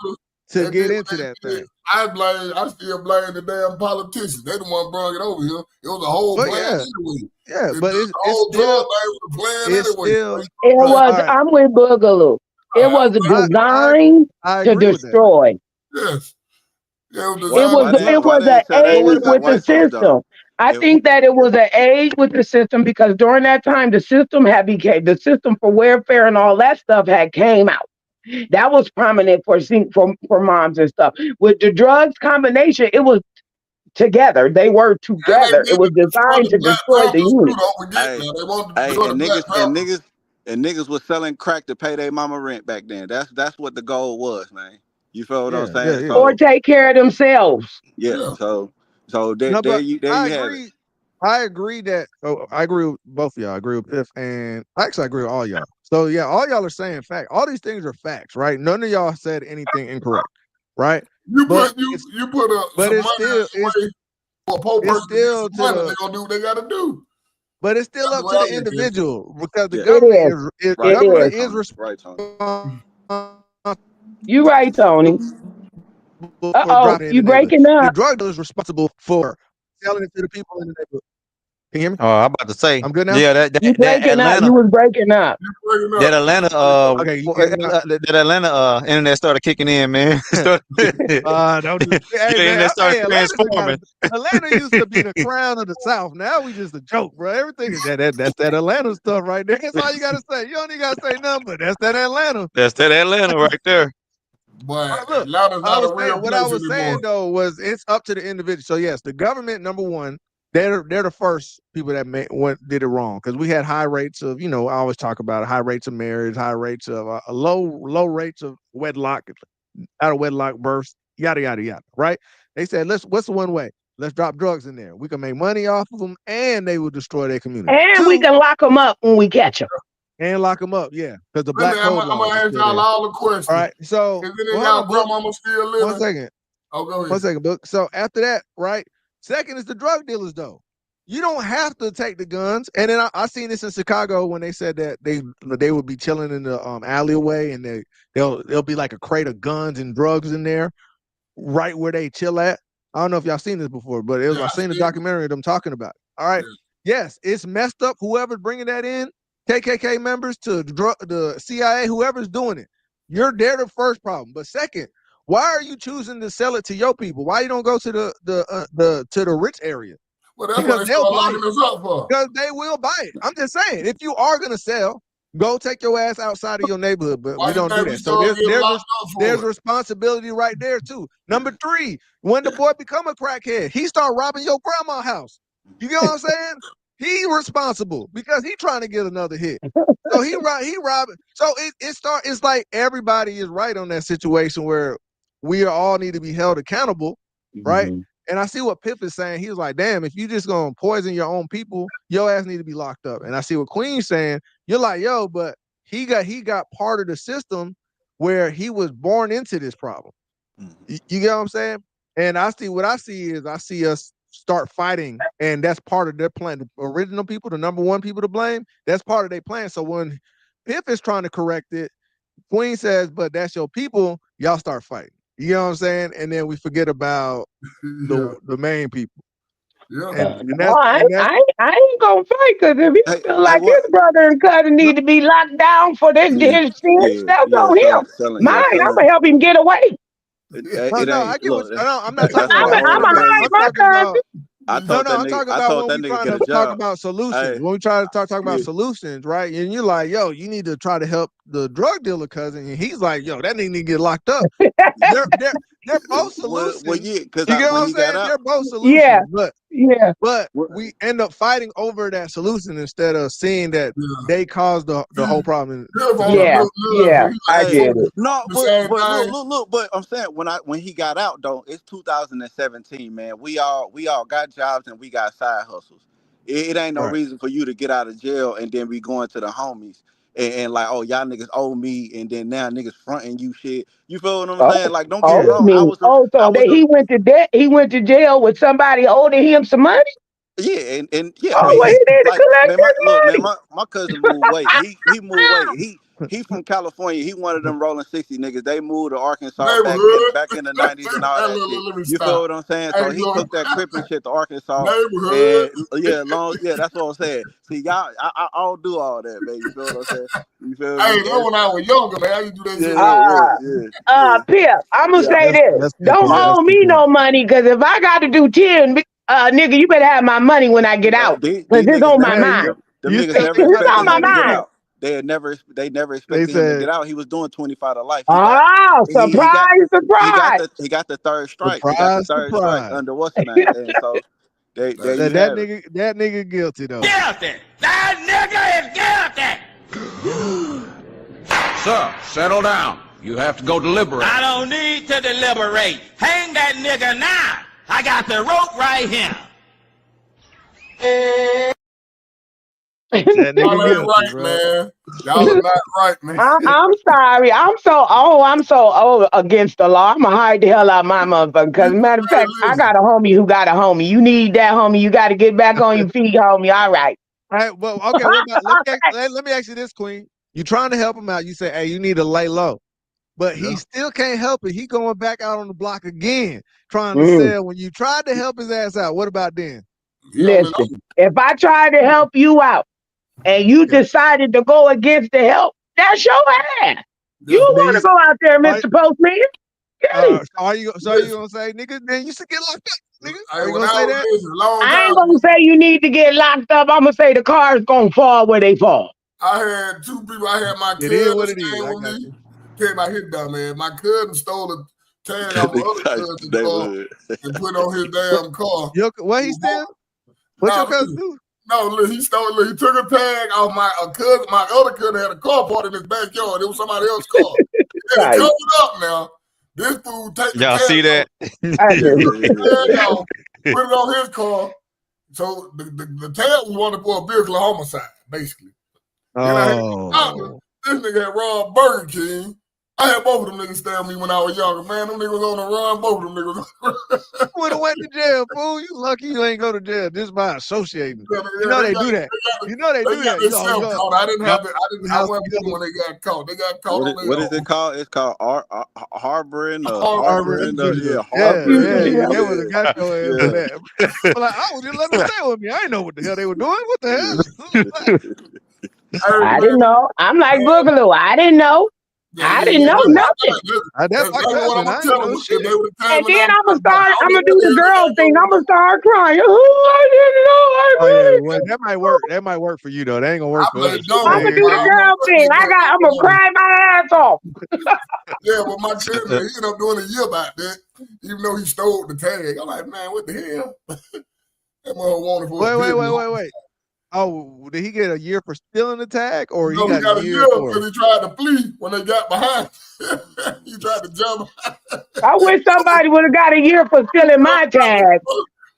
to get into that thing. I still blame the damn politicians. They the one brought it over here. It was a whole plan anyway. Yeah, but it's still. It was. I'm with Boogaloo. It was designed to destroy. Yes. It was an age with the system. I think that it was an age with the system because during that time the system for welfare and all that stuff had came out. That was prominent for moms and stuff. With the drugs combination, it was together. They were together. It was designed to destroy the unit. Niggas was selling crack to pay their mama rent back then. That's what the goal was, man. You feel what I'm saying? Or take care of themselves. Yeah. So there you have it. I agree that. I agree with both of y'all. I agree with Piff, and actually I agree with all y'all. So yeah, all y'all are saying fact. All these things are facts, right? None of y'all said anything incorrect, right? But it's still they're gonna do what they gotta do. But it's still up to the individual because the government is responsible. You right, Tony. You breaking up. The drug dealer is responsible for selling it to the people in the neighborhood. Can you hear me? Oh, I'm about to say. I'm good now. Yeah, that Atlanta. You was breaking up. That Atlanta. That Atlanta internet started kicking in, man. Don't do internet started transforming. Atlanta used to be the crown of the South. Now we just a joke, bro. Everything is that's that Atlanta stuff right there. That's all you gotta say. You don't even gotta say nothing, but that's that Atlanta. That's that Atlanta right there. But look, what I was saying though was it's up to the individual. So yes, the government, number one, they're the first people that did it wrong because we had high rates of, I always talk about it, high rates of marriage, high rates of low rates of out of wedlock births, yada yada yada. Right? They said what's the one way? Let's drop drugs in there. We can make money off of them, and they will destroy their community. And we can lock them up when we catch them. And lock them up, yeah, because the black code I'm gonna ask y'all all the questions. All right, so is any of y'all grandmama still living? 1 second. Oh, go ahead. 1 second, Book. So after that, right? Second is the drug dealers, though. You don't have to take the guns. And then I seen this in Chicago when they said that they would be chilling in the alleyway, and there'll be like a crate of guns and drugs in there, right where they chill at. I don't know if y'all seen this before, but I seen a documentary of them talking about it. All right. Yes, it's messed up. Whoever's bringing that in. KKK members to the CIA, whoever's doing it, they're the first problem. But second, why are you choosing to sell it to your people? Why you don't go to the rich area? Well, that's what they're locking us up for. Because they will buy it. I'm just saying, if you are gonna sell, go take your ass outside of your neighborhood. But we don't do that. So there's responsibility right there too. Number 3, when the boy become a crackhead, he start robbing your grandma's house. You get what I'm saying? He responsible because he trying to get another hit. So he robbing. So it's like everybody is right on that situation where we all need to be held accountable, right? And I see what Piff is saying. He was like, damn, if you just gonna poison your own people, your ass need to be locked up. And I see what Queen's saying. You're like, yo, but he got part of the system where he was born into this problem. You get what I'm saying? And I see us start fighting, and that's part of their plan. The original people, the number one people to blame, that's part of their plan. So when Piff is trying to correct it, Queen says, but that's your people, y'all start fighting. You know what I'm saying? And then we forget about the main people. Yeah. I ain't gonna fight because if he feel like his brother and cousin need to be locked down for this shit, that's on him. Mine, I'm gonna help him get away. I'm not talking about. I'm a hide my cousin. I'm talking about when we try to talk about solutions. When we try to talk about solutions, right? And you're like, yo, you need to try to help the drug dealer cousin. And he's like, yo, that nigga need to get locked up. They're both solutions. Well, yeah, because you get what I'm saying? They're both solutions. Yeah. But Yeah. But we end up fighting over that solution instead of seeing that they caused the whole problem. Yeah, I Hey, get it. no, The but same look, thing. look. But I'm saying when he got out though, it's 2017, man. We all got jobs and we got side hustles. It ain't no Right. reason for you to get out of jail and then be going to the homies and like, oh, y'all niggas owe me, and then now niggas fronting you shit. You feel what I'm saying? Like, don't get me wrong. Me. Oh, so that he went to he went to jail with somebody owing him some money? Yeah, and yeah, I Oh, mean, well, he need to like, collect man, his money. my cousin moved weight. He moved weight. He from California. He one of them rolling 60 niggas. They moved to Arkansas Neighborhood. back in the 90s and all that shit. Let me You feel stop. what I'm saying? Hey, So he look. took that Crippin shit to Arkansas. Neighborhood. And that's what I'm saying. See, y'all, I don't do all that, man. You feel what I'm saying? You feel me? Hey, that when I was younger, man. I used to do that shit. Yeah. Pip, I'm gonna say this. That's Don't simple. That's owe me simple. no money, because if I got to do 10, nigga, you better have my money when I get out, These because it's niggas on my never, Man, mind. them you niggas still never think about It's it on expected my him to get mind. out. They never They expected him to said get out. He was doing 25 to life. Oh, He got surprise, surprise. he got the third strike. He got the surprise, third strike surprise. under what's the name? And so there you That have it. nigga guilty though. Guilty. That nigga is guilty. Sir, settle down. You have to go deliberate. I don't need to deliberate. Hang that nigga now. I got the rope right here. That Y'all nigga ain't guilty, right, bro. man. Y'all are not right, man. I'm sorry. I'm so old against the law. I'm gonna hide the hell out of my motherfucker. Because matter of fact, I got a homie who got a homie. You need that homie. You got to get back on your feet, homie. All right. All right, well, okay, what about let me ask you this, Queen. You trying to help him out. You say, hey, you need to lay low. But he still can't help it. He going back out on the block again, trying to sell. When you tried to help his ass out, what about then? Listen, if I try to help you out and you decided to go against the help, that's your ass. You want to go out there, Mr. Postman? So are you gonna say, nigga, then you should get locked up, nigga? Are you gonna say that? I ain't gonna say you need to get locked up. I'm gonna say the car's gonna fall where they fall. I had two people. I had my It is cousin what it is. staying I with got me. you. Tell you about his dumb ass. My cousin stole a tag off my other cousin's car and put on his damn car. What he steal? What your cousin do? No, look, he took a tag off my cousin. My other cousin had a car part in his backyard. It was somebody else's car. And it covered up now. This fool take the Y'all tag see that? off, put it on his car. So the tag was wanted for a vehicle homicide, basically. Oh. This nigga had robbed Burger King. I had both of them niggas stay on me when I was younger. Man, them niggas on the run. Both of them niggas. Would have went to jail, fool. You lucky you ain't go to jail just by associating. You know they do that. You know they do that. They got themselves caught. I didn't have it. I wasn't with them when they got caught. They got caught on their What is it called? It's called harboring. Harboring. Yeah, They would have got your ass for that. But like, I was just letting them stay with me. I didn't know what the hell they were doing. What the hell? I didn't know. I'm like Boogaloo. I didn't know. I didn't know nothing. That's my cousin. I didn't know shit. And then I'm gonna do the girl thing. I'm gonna start crying. Oh, I didn't know. Oh yeah, well, that might work. That might work for you though. That ain't gonna work for us. I'm gonna do the girl thing. I'm gonna cry my ass off. Yeah, but my cousin, he ended up doing a year about that, even though he stole the tag. I'm like, man, what the hell? That mother wanted for Wait. Oh, did he get a year for stealing the tag, or no, he got a year because he tried to flee when they got behind. He tried to jump. I wish somebody would have got a year for stealing my tag.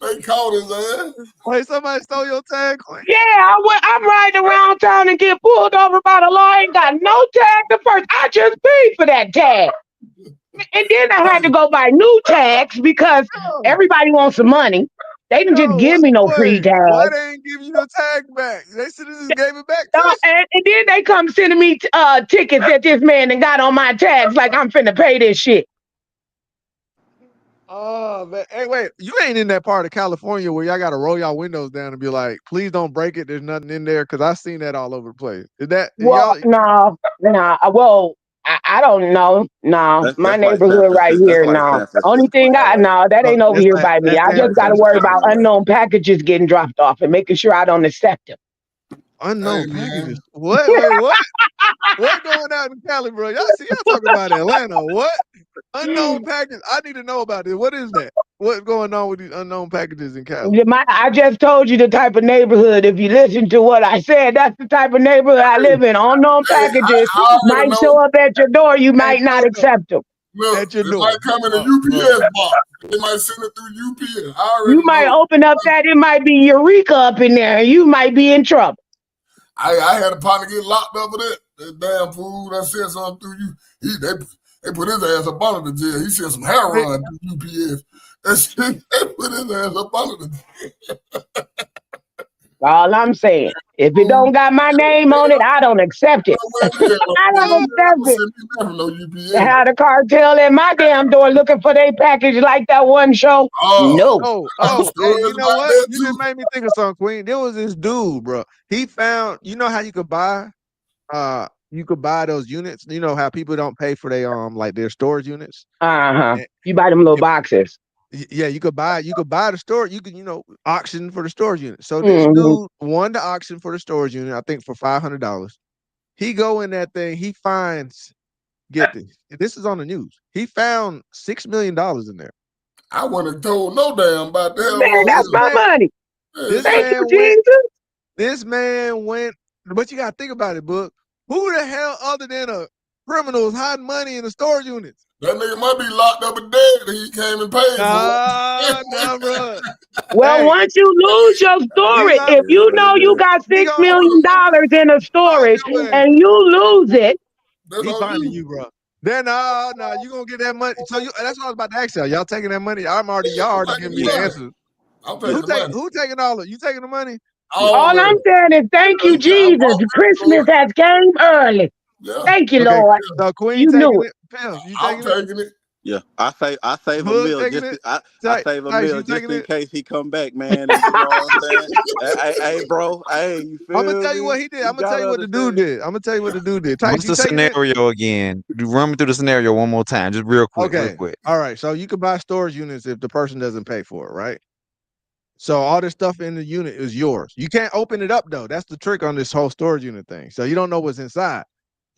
They caught his ass. Wait, somebody stole your tag? Yeah, I'm riding around town and get pulled over by the law. I ain't got no tag the first. I just paid for that tag. And then I had to go buy new tags because everybody wants some money. They didn't just give me no free tag. Why they ain't give you your tag back? They should have just gave it back to us. And then they come sending me tickets that this man and got on my tags like I'm finna pay this shit. Oh, man. Hey, wait. You ain't in that part of California where y'all got to roll y'all windows down and be like, please don't break it. There's nothing in there. Because I've seen that all over the place. Is that? Well, no. Well, I don't know. No, my neighborhood right here. No, only thing that ain't over here by me. I just got to worry about unknown packages getting dropped off and making sure I don't accept them. Unknown packages. What? Wait, what? What going on in Cali, bro? Y'all talking about Atlanta. What? Unknown package. I need to know about this. What is that? what's going on with these unknown packages in Cali? I just told you the type of neighborhood. If you listen to what I said, that's the type of neighborhood I live in. Unknown packages I already might know. show up at your door. You At might not your door. accept them. Look, At your it door. might come in a UPS box. They might send it through UPS. I already You might know. open up that. It might be Eureka up in there, and you might be in trouble. I had a partner get locked up for that. That damn fool that said something through you. They put his ass up under the jail. He sent some heroin through UPS. That shit, they put his ass up under the jail. All I'm saying, if it don't got my name on it, I don't accept it. I don't accept it. No UPS. Had a cartel at my damn door looking for their package like that one show. No. You know what? You just made me think of something, Queen. There was this dude, bro. He found, you know how you could buy those units. You know how people don't pay for their storage units. You buy them little boxes. Yeah, you could buy the storage. You could, auction for the storage unit. So this dude won the auction for the storage unit, I think for $500. He go in that thing, he finds, get this is on the news. He found $6 million in there. I wouldn't have told no damn about that. Man, that's my money. Thank you, Jesus. This man went, but you gotta think about it, Book. Who the hell other than a criminal is hiding money in the storage units? That nigga might be locked up and dead that he came and paid for. Nah, bro. Well, once you lose your storage, if you know you got $6 million in a storage and you lose it, he finding you, bro. Then you gonna get that money. So that's what I was about to ask y'all. Y'all taking that money? Y'all already giving me the answer. Who taking all of it? You taking the money? all I'm saying is thank you, Jesus. Christmas has came early. Yeah. Thank you, Lord. So Queen you knew it. Pimp, you I'm taking it. Yeah, I save a meal I save a meal just in case he come back, man. And you know what I'm saying? hey, bro. Hey, you feel I'm gonna tell you what he did. I'm gonna tell you what the dude did. What's the scenario again? Run me through the scenario one more time, just real quick. Okay. Real quick. All right. So you can buy storage units if the person doesn't pay for it, right? So all this stuff in the unit is yours. You can't open it up though. That's the trick on this whole storage unit thing. So you don't know what's inside,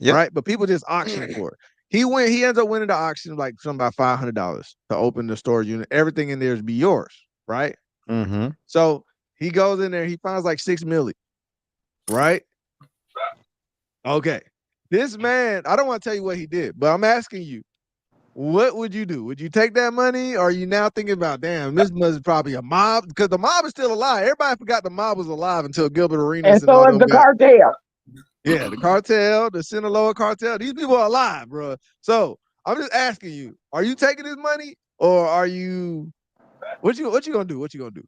right? But people just auction for it. He ends up winning the auction like something about $500 to open the storage unit. Everything in there is be yours, right? Mm-hmm. So he goes in there, he finds like $6 million, right? Okay. This man, I don't want to tell you what he did, but I'm asking you, what would you do? Would you take that money? Or are you now thinking about, damn, this must be probably a mob? Because the mob is still alive. Everybody forgot the mob was alive until Gilbert Arenas and so is the cartel. Yeah, the cartel, the Sinaloa cartel. These people are alive, bro. So I'm just asking you: are you taking this money, or are you? What you gonna do? What you gonna do?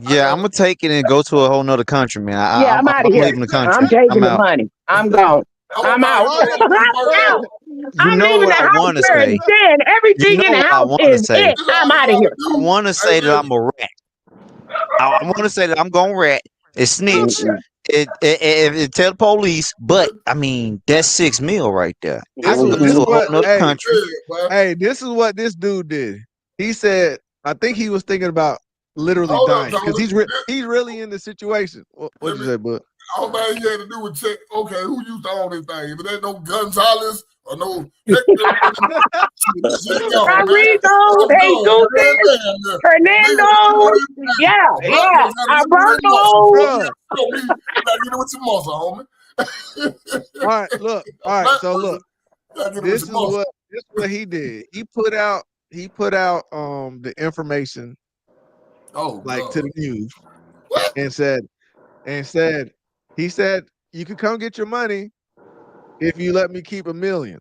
Yeah, I'm gonna take it and go to a whole nother country, man. I'm out of here. leaving the country. I'm taking the out. money. I'm gone. I'm out. I'm out. I'm leaving the house where it's dead. Everything in the house is it. I'm out of here. I want to say that I'm a rat. I want to say that I'm gonna rat. It's snitch. It tell the police, but I mean that's $6 million right there. This is what this dude did. He said, I think he was thinking about literally dying because he's really in the situation. What'd you say, bud? All that he had to do was check, okay, who used to own this thing? If it ain't no Gonzalez or no Hernando. Yeah. Alberto. Get it with your muscle, homie. All right, so look. This is what he did. He put out the information to the news and said he said you can come get your money if you let me keep $1 million.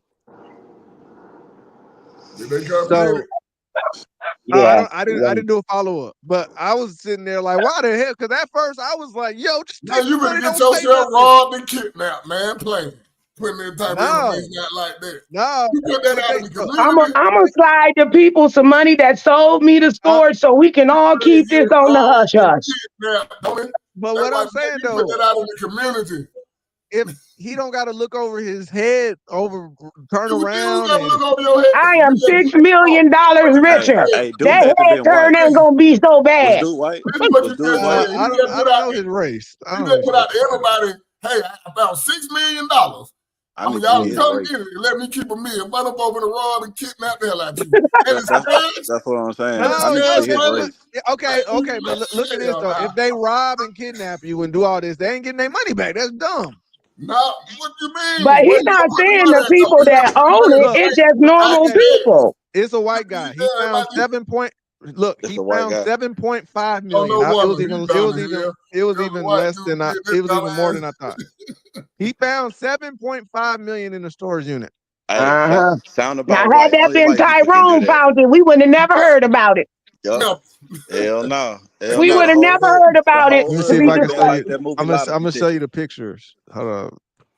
Did they come so I didn't do a follow-up, but I was sitting there like, why the hell? Because at first I was like, yo, you better get yourself robbed and kidnapped, man. Playing. Putting that type of information out like that. No. You put that out in the community. I'm going to slide the people some money that sold me the storage so we can all keep this on the hush-hush. But what I'm saying, though, put that out in the community. If he don't got to look over his head, turn around. I am $6 million richer. That head turn ain't going to be so bad. I don't know his race. You just put out to everybody, hey, I found $6 million. I need to y'all see his come race. get it and let me keep a meal. But I'm over the rod and kidnap the hell out of you. And it's cash. That's what I'm saying. And it's I need to cash see his money. race. Okay, but look at this though. If they rob and kidnap you and do all this, they ain't getting their money back. That's dumb. No, what you mean? But he's not saying the people that own it. It's just normal people. It's a white guy. He found 7.5 million. It was even less than it was even more than I thought. He found 7.5 million in the storage unit. Sound Now, about had right. that Only been white people can do Tyrone that. found it, we would have never heard about it. Yup. Hell no. Hell We no. would have never heard about it. Let me To see if be I can show you. like that movie I'm gonna show you the pictures. Hold on.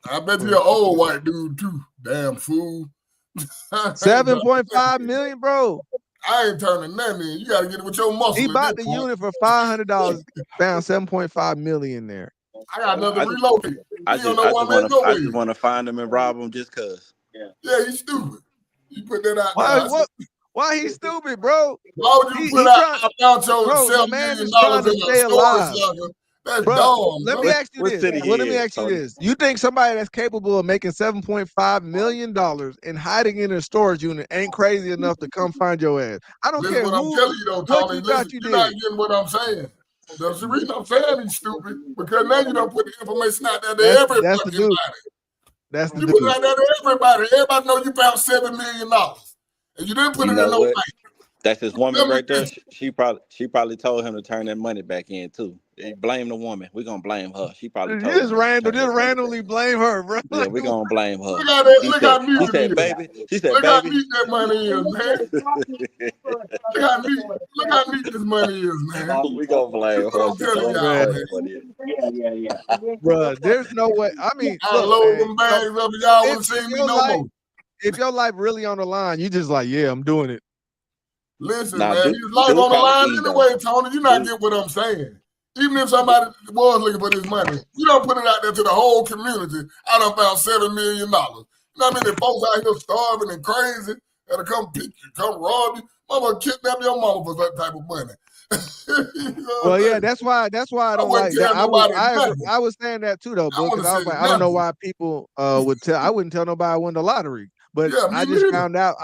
I bet you an old white dude too. Damn fool. 7.5 million, bro. I ain't turning nothing in. You gotta get it with your muscle. He bought the unit for $500. Found 7.5 million there. I got nothing to relocate. I just want to find him and rob him just cause. Yeah, he's stupid. You put that out there. Why he's stupid, bro? Why would you put out your $7 million in a storage locker? That's dumb. Let me ask you this. Let me ask you this. You think somebody that's capable of making $7.5 million and hiding in a storage unit ain't crazy enough to come find your ass? I don't care what I'm telling you though, Tony. You're not getting what I'm saying. The reason I'm saying he's stupid because now you don't put the information out there to everybody. That's the dude. That's the you dude. put it out there to everybody. Everybody know you found $7 million, and you didn't put it in no bank. That's his woman right there. She probably told him to turn that money back in too. Blame the woman. We're gonna blame her. She probably told just randomly blame her, bro. Yeah, we're gonna blame her. Look how neat she said, baby. Look how neat that money is, man. Look how neat this money is, man. We gonna blame her. I'm telling y'all, man. Bro, there's no way. I mean, I load them bags up and y'all wouldn't see me no more. If your life really on the line, you just like, yeah, I'm doing it. Listen, man, his life on the line anyway, Tony. You not get what I'm saying. Even if somebody was looking for this money, you don't put it out there to the whole community. I done found $7 million. You know what I mean? The folks out here starving and crazy that'll come pick you, come rob you. Mama kidnap your mama for that type of money. Well, yeah, that's why I don't like that. I was saying that too though, because I was like, I don't know why people would tell. I wouldn't tell nobody I won the lottery. But I just found out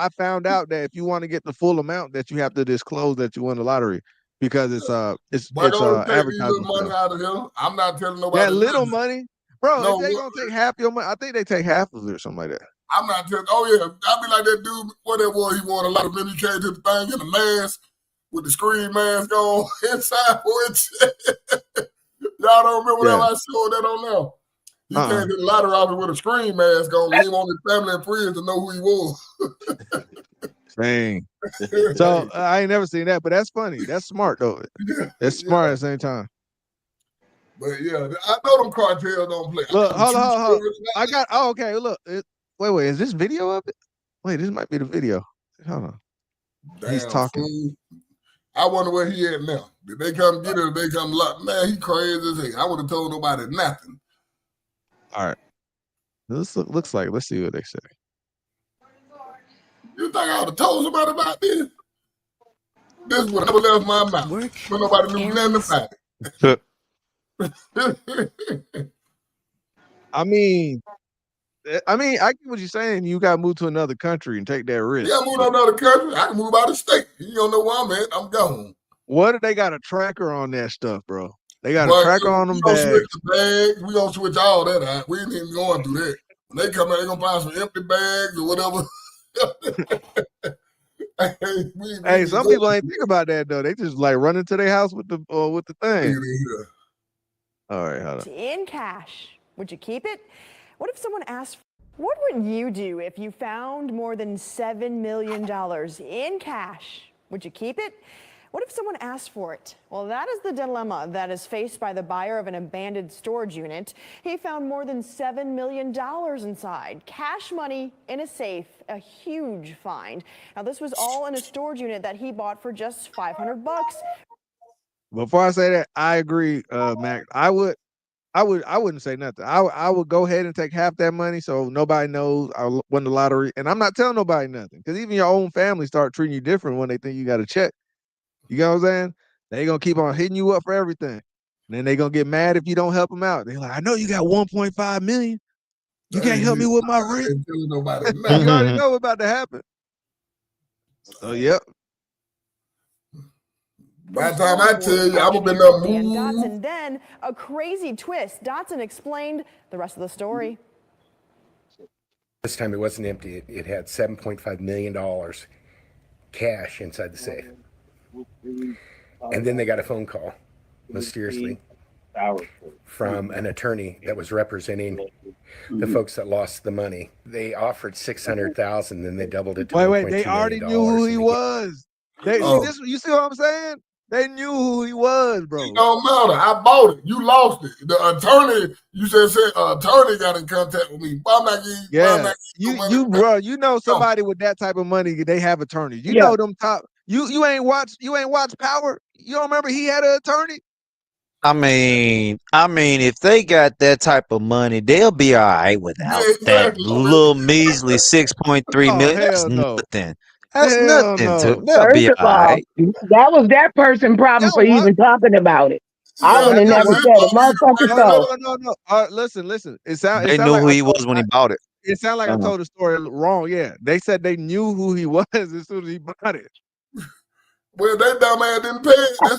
that if you want to get the full amount, that you have to disclose that you won the lottery because it's advertising money out of him. I'm not telling nobody that little money, bro. If they gonna take half your money, I think they take half of it or something like that. I'm not telling. Oh yeah, I'll be like that dude. Whatever was, he won a lot of money. He came to the thing in the mask with the screen mask on inside. Y'all don't remember that I showed that on there. He came to the lottery office with a screen mask on. He didn't want his family and friends to know who he was. Dang. So I ain't never seen that, but that's funny. That's smart though. That's smart at the same time. But yeah, I know them cartels don't play. Look, hold on. I got. Oh, okay. Look. Wait. Is this video of it? Wait, this might be the video. Hold on. Damn, he's talking. Fool. I wonder where he at now. Did they come get him? Did they come lock? Man, he crazy as hell. I would have told nobody nothing. All right. This looks like. Let's see what they say. You think I would have told somebody about this? This would have never left my mouth. But nobody knew nothing about it. I mean, I get what you're saying. You got to move to another country and take that risk. Yeah, move to another country. I can move out of state. You don't know where I'm at. I'm gone. What if they got a tracker on that stuff, bro? They got a tracker on them bags. Switch the bags. We gonna switch all that out. We ain't even going through that. When they come in, they gonna find some empty bags or whatever. Hey, some people ain't think about that though. They just like run into their house with the thing. All right, hold on. In cash, would you keep it? What if someone asked? What would you do if you found more than $7 million in cash? Would you keep it? What if someone asked for it? Well, that is the dilemma that is faced by the buyer of an abandoned storage unit. He found more than $7 million inside. Cash money in a safe, a huge find. Now, this was all in a storage unit that he bought for just $500. Before I say that, I agree, Mac. I wouldn't say nothing. I would go ahead and take half that money so nobody knows I won the lottery. And I'm not telling nobody nothing because even your own family start treating you different when they think you got a check. You know what I'm saying? They gonna keep on hitting you up for everything. And then they gonna get mad if you don't help them out. They're like, I know you got 1.5 million. You can't help me with my rent. Ain't telling nobody You nothing. already know what's about to happen. So yep. By the time I tell you, I'm gonna be there Dan move. Dotson. Then a crazy twist. Dotson explained the rest of the story. This time it wasn't empty. It had $7.5 million cash inside the safe. And then they got a phone call, mysteriously, from an attorney that was representing the folks that lost the money. They offered $600,000, then they doubled it to Wait, they already knew who he was. They you see what I'm saying? They knew who he was, bro. It don't matter. I bought it. You lost it. The attorney, you said attorney got in contact with me. I'm not getting, Yeah, bro, you know somebody with that type of money, they have attorneys. You know them top. You ain't watch Power. You don't remember he had an attorney? I mean, if they got that type of money, they'll be all right without that little measly 6.3 million. That's nothing. That's nothing to. They'll be First of all all, right. that was that person's problem for even talking about it. I would have never said a motherfucking soul. No. Listen. It They sound knew like who he was when he bought it. It sounded like I told the story wrong. Yeah, they said they knew who he was as soon as he bought it. Well, that dumb man didn't pay it. That's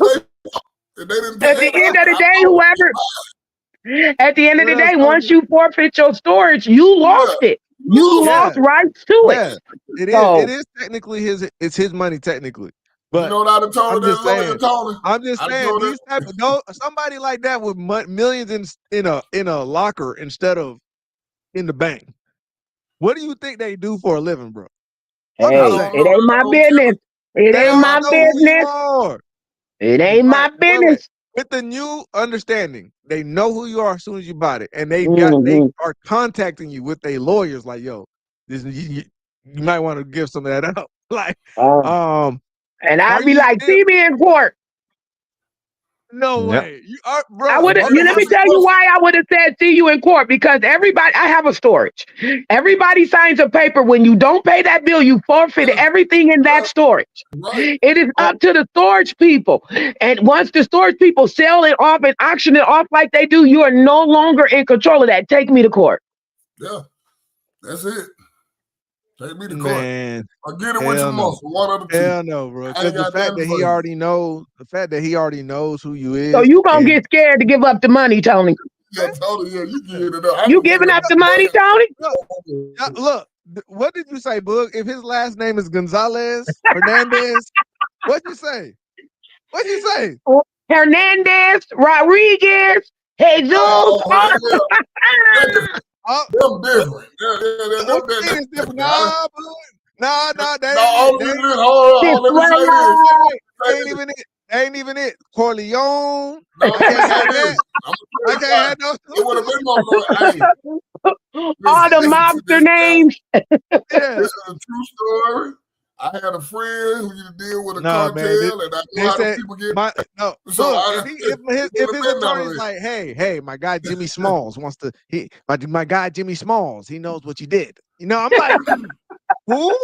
they didn't pay At the end of the day, at the end of the day, once you forfeit your storage, you lost it. You lost rights to it. It is technically his. It's his money technically. But you know what I told that lawyer, Tony? I'm just saying these type of somebody like that with millions in a locker instead of in the bank. What do you think they do for a living, bro? Hey, it ain't my business. It ain't my business. It ain't my business. With the new understanding, they know who you are as soon as you bought it, and they are contacting you with their lawyers. Like, yo, you might want to give some of that up. Like, and I'd be like, see me in court. No way. You are, bro. I would have. Let me tell you why I would have said see you in court, because everybody. I have a storage. Everybody signs a paper. When you don't pay that bill, you forfeit everything in that storage. It is up to the storage people, and once the storage people sell it off and auction it off like they do, you are no longer in control of that. Take me to court. Yeah, that's it. Take me to court. Man, I get it with your muscle. One of the two. Hell no, bro. Because the fact that he already knows who you is. So you gonna get scared to give up the money, Tony? Yeah, Tony. Yeah, you giving it up. You giving up the money, Tony? Look, what did you say, Boog? If his last name is Gonzalez Hernandez, what'd you say? What'd you say? Hernandez, Rodriguez, Jesus. Them different. Nah, they ain't even it. Corleone. I can't have that. I can't have no. It would have been more. All the mobster names. This is a true story. I had a friend who used to deal with a cartel, and I know how the people get. If his attorney's like, hey, my guy Jimmy Smalls wants to. My guy Jimmy Smalls, he knows what you did. You know, I'm like, who?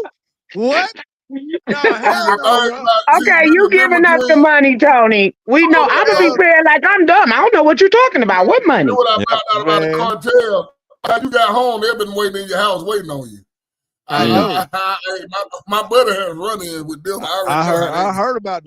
What? No, hell no, okay, you giving up the money, Tony. We know. I'm gonna be paying like I'm dumb. I don't know what you're talking about. What money? You know what I found out about the cartel? How you got home, they've been waiting in your house, waiting on you. My brother has run in with them. I heard about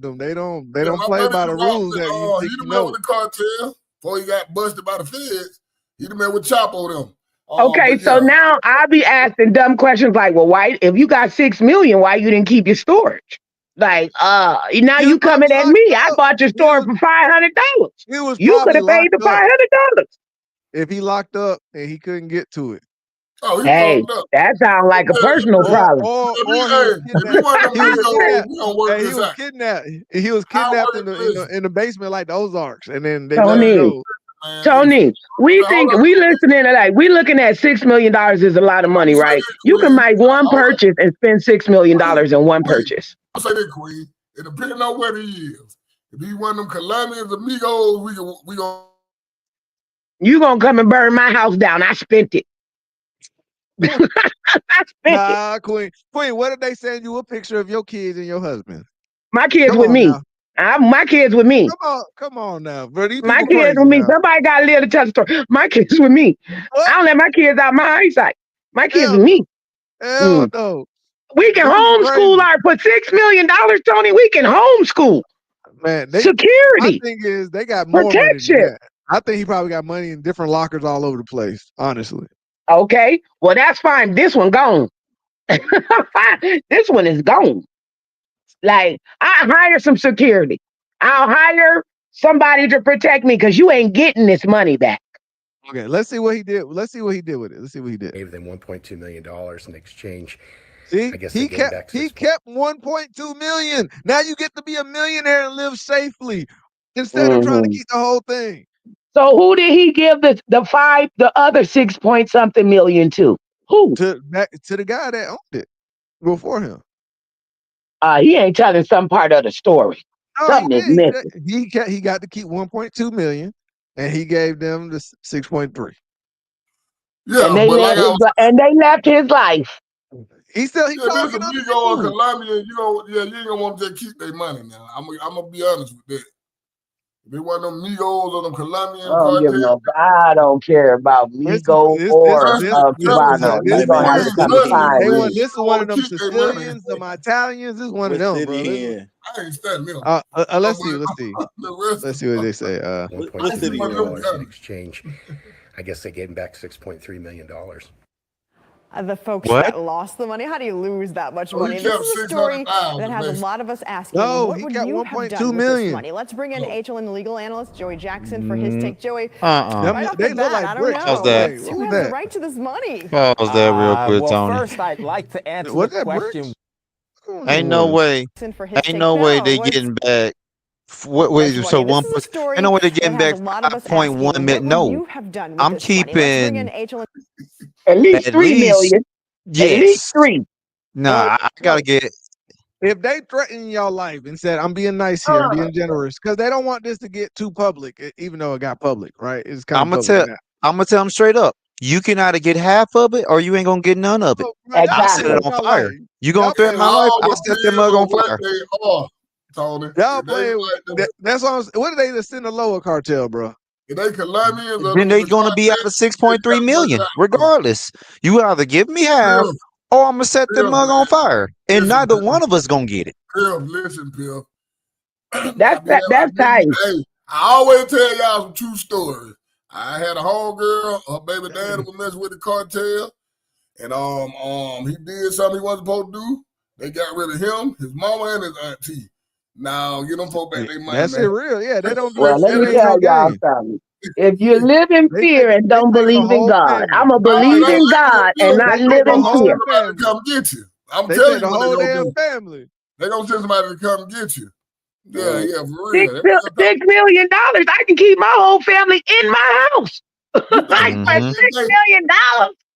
them. They don't play by the rules that you think you know. With the cartel before he got busted by the feds. He done met with Chapo them. Okay, so now I'll be asking dumb questions like, well, why, if you got $6 million, why you didn't keep your storage? Like, now you coming at me. I bought your storage for $500. You could have paid the $500. If he locked up and he couldn't get to it. Oh, hey, that sounds like a personal problem. He was kidnapped in the basement like the Ozarks, and then they Tony, we listening to like we looking at $6 million is a lot of money, right? You can make one purchase and spend $6 million in one purchase. I say that, Queen. It depends on what he is. If he one of them Colombians, amigos, we gonna. You gonna come and burn my house down? I spent it. Queen, what did they send you a picture of your kids and your husband? My kids with me. My kids with me. Come on now, bro. These My people kids crazy with me. now. Somebody got to live to tell the story. My kids with me. I don't let my kids out my eyesight. My kids with me. Hell no. We can homeschool for $6 million, Tony. We can homeschool. Man, my security. thing is they got more money than Protection. that. I think he probably got money in different lockers all over the place, honestly. Okay. Well, that's fine. This one gone. This one is gone. Like, I hire some security. I'll hire somebody to protect me because you ain't getting this money back. Okay, let's see what he did. Let's see what he did with it. Let's see what he did. Gave them $1.2 million in exchange. See, I guess he kept 1.2 million. Now you get to be a millionaire and live safely instead of trying to keep the whole thing. So who did he give the other 6 point something million to? Who? To the guy that owned it before him. He ain't telling some part of the story. No, Something is missing. He got to keep 1.2 million, and he gave them the 6.3. Yeah, and they left his life. He there's a Migo or Colombian, you ain't gonna want to just keep their money now. I'm gonna be honest with that. If it wasn't them Migos or them Colombian I don't care about Migo or Cubano. You're gonna have to come find me. This is one of them Sicilians, them Italians. This is one of them, bro. I ain't studying them. Let's see. Let's see what they say. $1.2 million in exchange. I guess they gave him back $6.3 million. The folks that lost the money, how do you lose that much money? This is a story that has a lot of us asking, what would you have done with this money? Let's bring in HLN legal analyst Joey Jackson for his take. Joey, right off the bat, I don't know. Who has the right to this money? Pause that real quick, Tony. First, I'd like to answer the question. Ain't no way. Ain't no way they getting back. So 1%. Ain't no way they getting back 5.1 million. No, I'm keeping at least 3 million. Yes. At least 3. Nah, I gotta get it. If they threaten your life and said, "I'm being nice here, I'm being generous," because they don't want this to get too public, even though it got public, right? It's kind of public now. I'm gonna tell them straight up. You can either get half of it or you ain't gonna get none of it. I set it on fire. You gonna threaten my life? I set that mug on fire. Y'all play. That's what did they just send a lower cartel, bro? They Colombians, then they gonna be out of 6.3 million, regardless. You either give me half or I'm gonna set the mug on fire, and neither one of us gonna get it. Listen, Bill. That's tight. Hey, I always tell y'all some true stories. I had a homegirl, her baby daddy was messing with the cartel, and he did something he wasn't supposed to do. They got rid of him, his mama, and his auntie. Now, get them folk back their money. That's it, real. Yeah, they don't do Well, let me tell y'all something. If you live in fear and don't believe in God, I'm going to believe in God and not live in fear. Come get you. I'm they telling you the what whole they're damn do. family. They're going to send somebody to come get you. Yeah, for $6 real. million. I can keep my whole family in my house. Like for $6 million.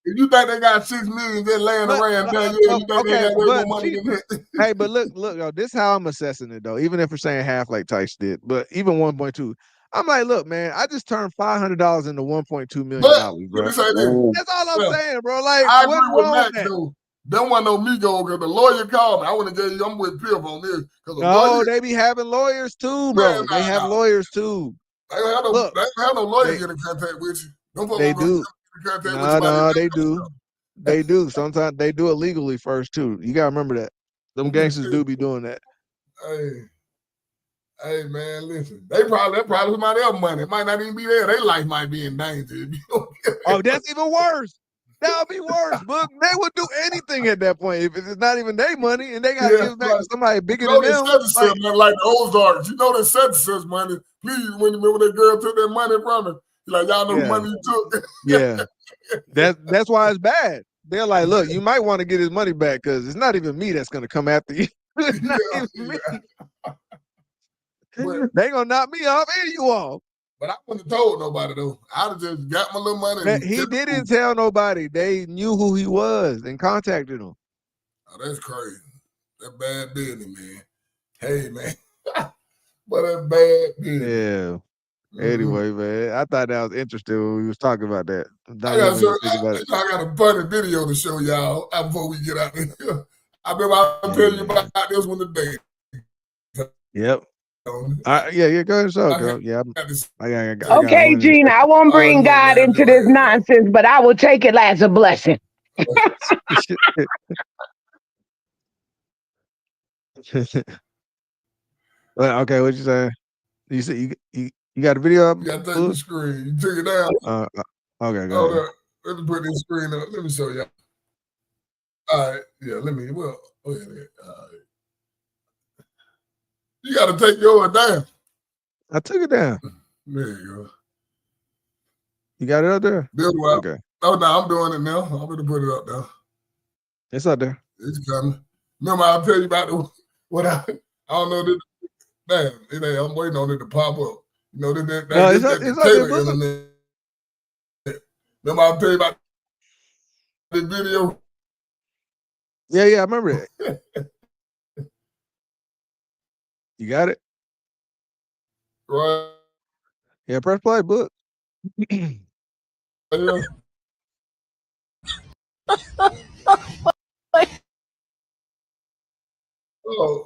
If you think they got $6 million just laying around, you think they got way more money than that? Hey, but look, this is how I'm assessing it though. Even if we're saying half like Tice did, but even 1.2, I'm like, look, man, I just turned $500 into $1.2 million, bro. That's all I'm saying, bro. Like, I what's agree with wrong Mac, with that? though. Don't want no Migo because the lawyer called me. I want to get you. I'm with Piff on this. No, they be having lawyers too, bro. They have lawyers too. They don't have no lawyer get in contact with you. They do. No, they do. They do. Sometimes they do it legally first too. You gotta remember that. Them gangsters do be doing that. Hey, man, listen. They probably somebody else's money. It might not even be there. Their life might be in danger. Oh, that's even worse. That would be worse, but they would do anything at that point if it's not even their money and they got to give it back to somebody bigger than them. Like the Ozarks, you know, they such money. Please, when that girl took that money from her, like y'all know the money you took. Yeah, that's why it's bad. They're like, look, you might want to get his money back because it's not even me that's going to come after you. It's not even me. They gonna knock me off and you off. But I wouldn't have told nobody though. I'd have just got my little money. Man, he didn't tell nobody. They knew who he was and contacted him. Oh, that's crazy. That bad business, man. Hey, man. But that's bad business. Yeah. Anyway, man, I thought that was interesting when we was talking about that. I got a funny video to show y'all before we get out of here. I remember I'll tell you about this one today. Yep. Yeah, go ahead, so girl. Yeah, I got Okay, one. Gene, I won't bring God into this nonsense, but I will take it as a blessing. Well, okay, what you saying? You said you got a video up? You got to take the screen. You took it down. Okay, go Hold ahead. up. Let me put this screen up. Let me show you. All right. Yeah, let me. Well, wait a minute. All right. You got to take yours down. I took it down. There you go. You got it up there? Okay. Oh, no, I'm doing it now. I'm going to put it up now. It's up there. It's coming. Remember, I'll tell you about what I don't know. Damn, I'm waiting on it to pop up. You know, it's up there, bro. Internet. Remember, I'll tell you about the video. Yeah, I remember it. You got it? Right. Yeah, press play, book. Yeah. Oh,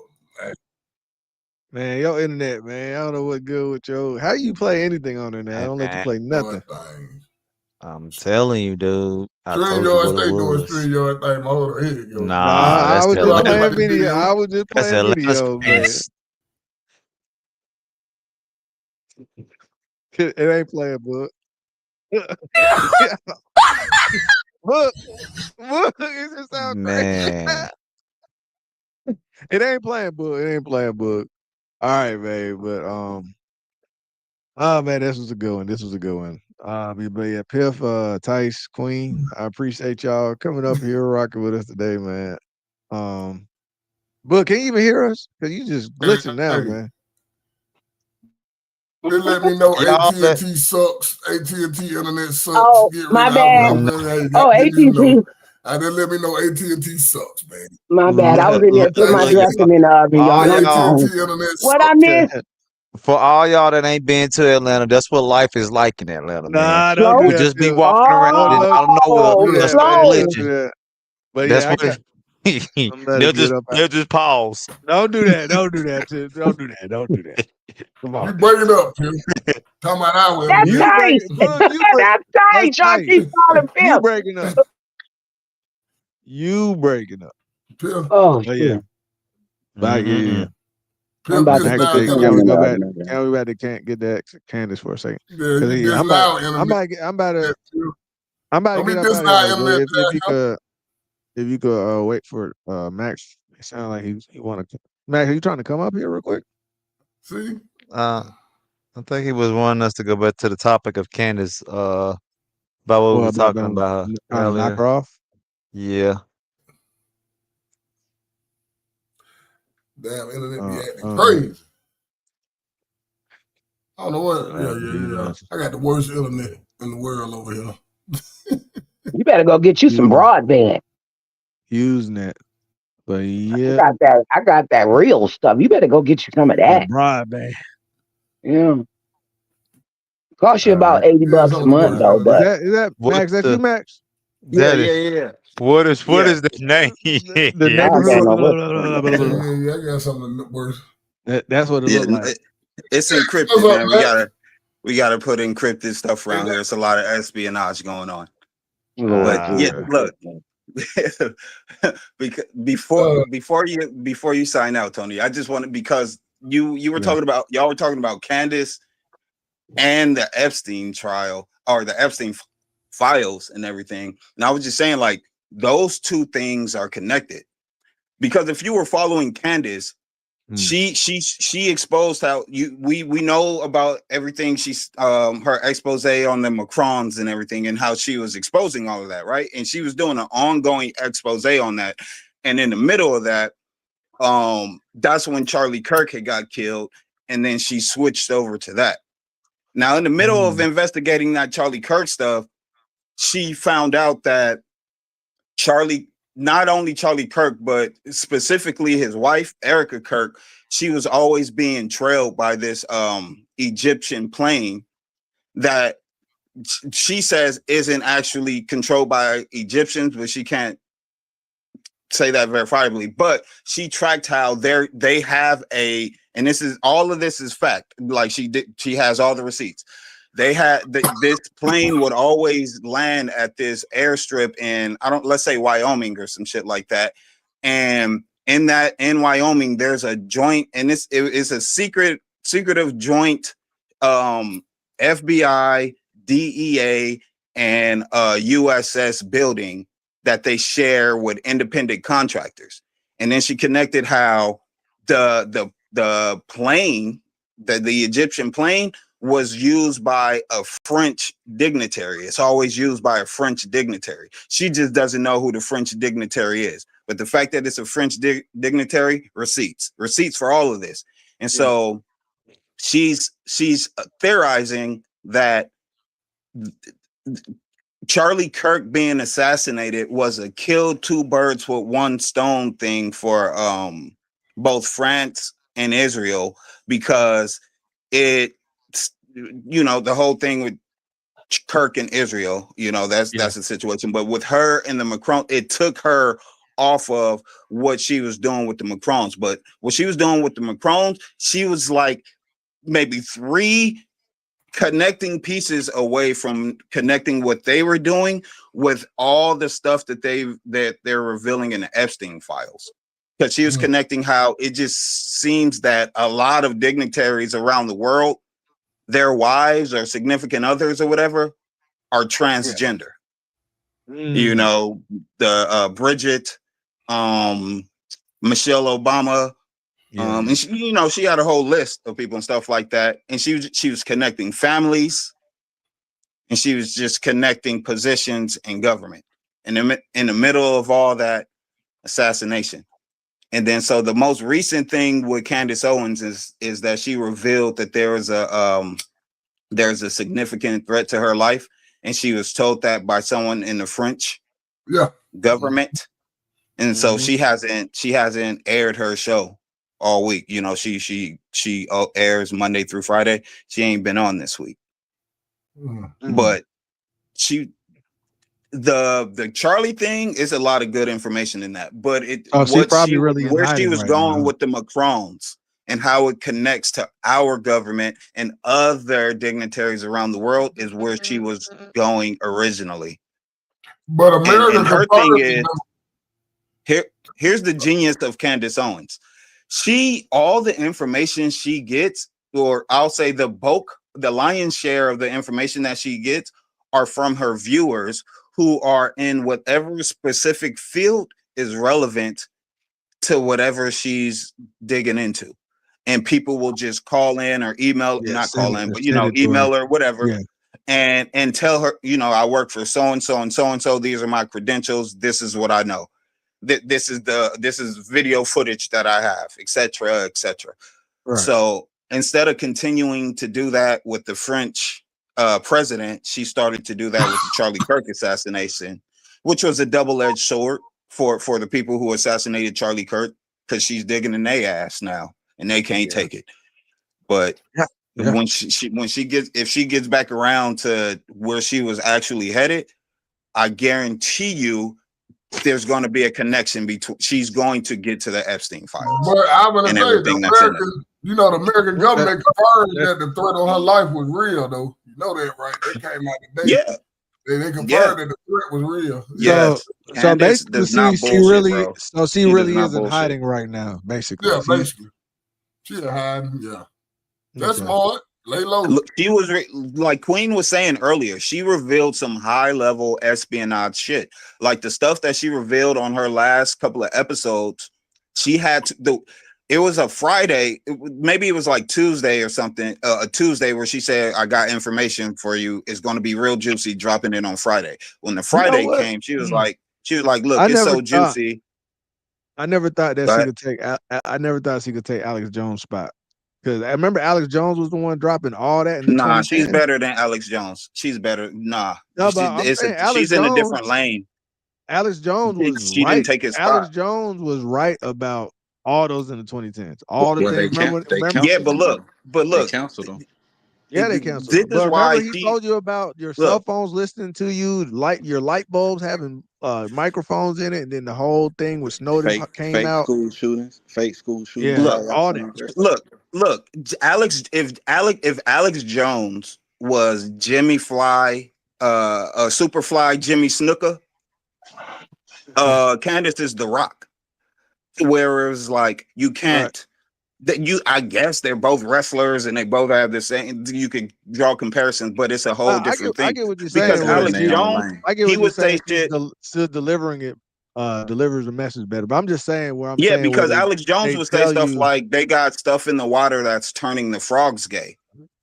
man, your internet, man. I don't know what good with your. How you play anything on there now? I don't let you play nothing. I'm telling you, dude. I told you StreamYard, what stay it doing was. StreamYard thing. Hold on, here you go. Nah, I was just playing Atlanta. video. I was just That's playing Atlanta's video, man. greatest. It ain't playing, book. Look, it just sounds Man. crazy. It ain't playing, book. It ain't playing, book. All right, man. But oh man, this was a good one. This was a good one. But yeah, Piff, Tice, Queen, I appreciate y'all coming up here rocking with us today, man. Book, can you even hear us? Cause you just glitching now, man. They let me know Y'all AT&T sucks. AT&T internet sucks. Oh, Get rid my of bad. Oh, AT&T. They let me know AT&T sucks, man. My bad. I was in there putting my dressing in the oven, y'all. I'm sorry. What I missed? For all y'all that ain't been to Atlanta, that's what life is like in Atlanta, man. Nah, don't do You that. just be Too. walking around and out of nowhere, Oh, they'll slow. start glitching. But That's yeah, what they'll just pause. Don't do that. Don't do that. Too. Don't do that. Don't do that. Come on. You break it up, Tim. Talking about I will. That's tight. That's tight. Y'all keep calling You Pimp. breaking up. You breaking up. Oh, but yeah. shit. Back, yeah. I'm about to put this Can we go back? in Can we back to get that Candice for a second? Yeah, you I'm about to get up out of here. Though, if you could wait for Max. It sounds like he want to. Max, are you trying to come up here real quick? See? I think he was wanting us to go back to the topic of Candice, about what we were talking about her trying to knock her off. Yeah. Damn, internet be acting crazy. I don't know what. Yeah. I got the worst internet in the world over here. You better go get you some broadband. Usenet. But yeah. I got that real stuff. You better go get you some of that. Broadband. Yeah. Cost you about $80 a month though. But is that Max? That's you, Max? Yeah. What is the name? The neighborhood. Yeah, I got something worse. That's what it looked like. It's encrypted, man. We gotta put encrypted stuff around here. It's a lot of espionage going on. But yeah, look. before you sign out, Tony, I just wanted, because you were talking about, y'all were talking about Candice and the Epstein trial, or the Epstein files and everything. And I was just saying, like, those two things are connected, because if you were following Candice, she exposed how we know about everything. She's her expose on the Macrons and everything, and how she was exposing all of that, right? And she was doing an ongoing expose on that. And in the middle of that, that's when Charlie Kirk had got killed, and then she switched over to that. Now, in the middle of investigating that Charlie Kirk stuff, she found out that not only Charlie Kirk, but specifically his wife, Erica Kirk, she was always being trailed by this Egyptian plane that she says isn't actually controlled by Egyptians, but she can't say that verifiably, but she tracked how they have a, and this is all of this is fact. Like she has all the receipts. They had this plane would always land at this airstrip in let's say Wyoming or some shit like that, and in Wyoming there's a joint, and it is a secretive joint, FBI, DEA, and USS building that they share with independent contractors. And then she connected how the plane, the Egyptian plane, was used by a French dignitary. It's always used by a French dignitary. She just doesn't know who the French dignitary is. But the fact that it's a French dignitary, receipts for all of this. And so she's theorizing that Charlie Kirk being assassinated was a kill two birds with one stone thing for both France and Israel, because the whole thing with Kirk and Israel, that's the situation. But with her and the Macron, it took her off of what she was doing with the Macrons. But what she was doing with the Macrons, she was like maybe 3 connecting pieces away from connecting what they were doing with all the stuff that they're revealing in the Epstein files. Because she was connecting how it just seems that a lot of dignitaries around the world, their wives or significant others or whatever, are transgender. The Bridget, Michelle Obama, and she had a whole list of people and stuff like that. And she was connecting families, and she was just connecting positions in government. And in the middle of all that, assassination. And then so the most recent thing with Candice Owens is that she revealed that there's a significant threat to her life, and she was told that by someone in the French government. And so she hasn't aired her show all week. She airs Monday through Friday. She ain't been on this week. But the Charlie thing is a lot of good information in that. But where she was going with the Macrons and how it connects to our government and other dignitaries around the world is where she was going originally. But America, and her thing is, here's the genius of Candice Owens. All the information she gets, or I'll say the lion's share of the information that she gets, are from her viewers who are in whatever specific field is relevant to whatever she's digging into. And people will just call in or email, email her, whatever, and tell her, I work for so-and-so and so-and-so. These are my credentials. This is what I know. This is video footage that I have, etc., etc. So instead of continuing to do that with the French president, she started to do that with the Charlie Kirk assassination, which was a double-edged sword for the people who assassinated Charlie Kirk, because she's digging in their ass now and they can't take it. But when she gets back around to where she was actually headed, I guarantee you there's going to be a connection between. She's going to get to the Epstein files. But I'm going to say, the American government confirmed that the threat on her life was real, though. You know that, right? They came out today. Yeah. They confirmed that the threat was real. So basically, she really isn't hiding right now. Basically, basically, she's hiding. Yeah, that's smart. Lay low. Look, she was like Queen was saying earlier. She revealed some high-level espionage shit, like the stuff that she revealed on her last couple of episodes. She had to. It was a Friday, maybe it was like Tuesday or something. A Tuesday where she said, "I got information for you. It's going to be real juicy. Dropping it on Friday." When the Friday came, she was like, "Look, it's so juicy." I never thought that she could take. I never thought she could take Alex Jones' spot. Because I remember Alex Jones was the one dropping all that. Nah, she's better than Alex Jones. She's better. Nah, she's in a different lane. Alex Jones was she didn't take his spot. Alex Jones was right about all those in the 2010s. All the things. But look, they canceled them. Yeah, they canceled. But remember, he told you about your cell phones listening to you, your light bulbs having microphones in it, and then the whole thing with Snowden came out. School shootings, fake school shootings. Yeah, Look, all that. look, if Alex Jones was Jimmy Fly, Superfly Jimmy Snuka, Candice is The Rock. Whereas, like, you can't. I guess they're both wrestlers and they both have the same. You can draw comparisons, but it's a whole different thing. I get what you're saying. Because Alex Jones, I get he what would you're say saying. shit. Still delivering it, delivers the message better. But I'm just saying where I'm Yeah, saying because where Alex Jones they would say tell stuff you, like they got stuff in the water that's turning the frogs gay,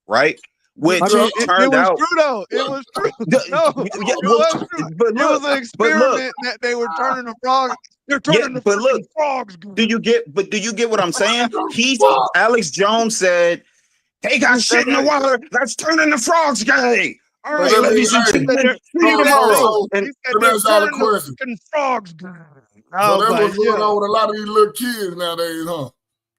right? Which I mean, it turned was out. true though. It was true. No, it was true. But It look, was an experiment that they were turning the frogs. They're turning the freaking frogs. Do you get what I'm saying? Alex Jones said they got shit in the water that's turning the frogs gay. All right, ladies and gentlemen, see you tomorrow. Let me ask y'all a question. Frogs. So that's what's going on with a lot of these little kids nowadays, huh?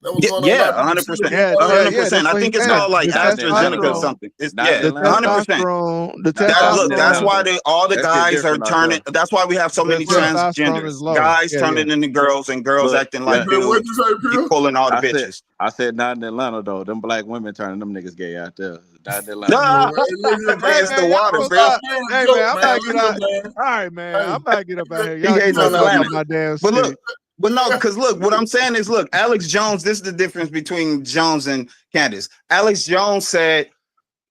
That was going on. Yeah, 100%. 100%. I think it's called like AstraZeneca or something. It's 100%. Look, that's why all the guys are turning. That's why we have so many transgenders. Guys turning into girls and girls acting like dudes. Pulling all the bitches. I said not in Atlanta though. Them black women turning them niggas gay out there. Not in Atlanta. It's the water, bro. Hey man, I'm about to get out. All right, man, I'm about to get up out here. Y'all keep on my damn But look. But no, because look, what I'm saying is, look, Alex Jones, this is the difference between Jones and Candice. Alex Jones said,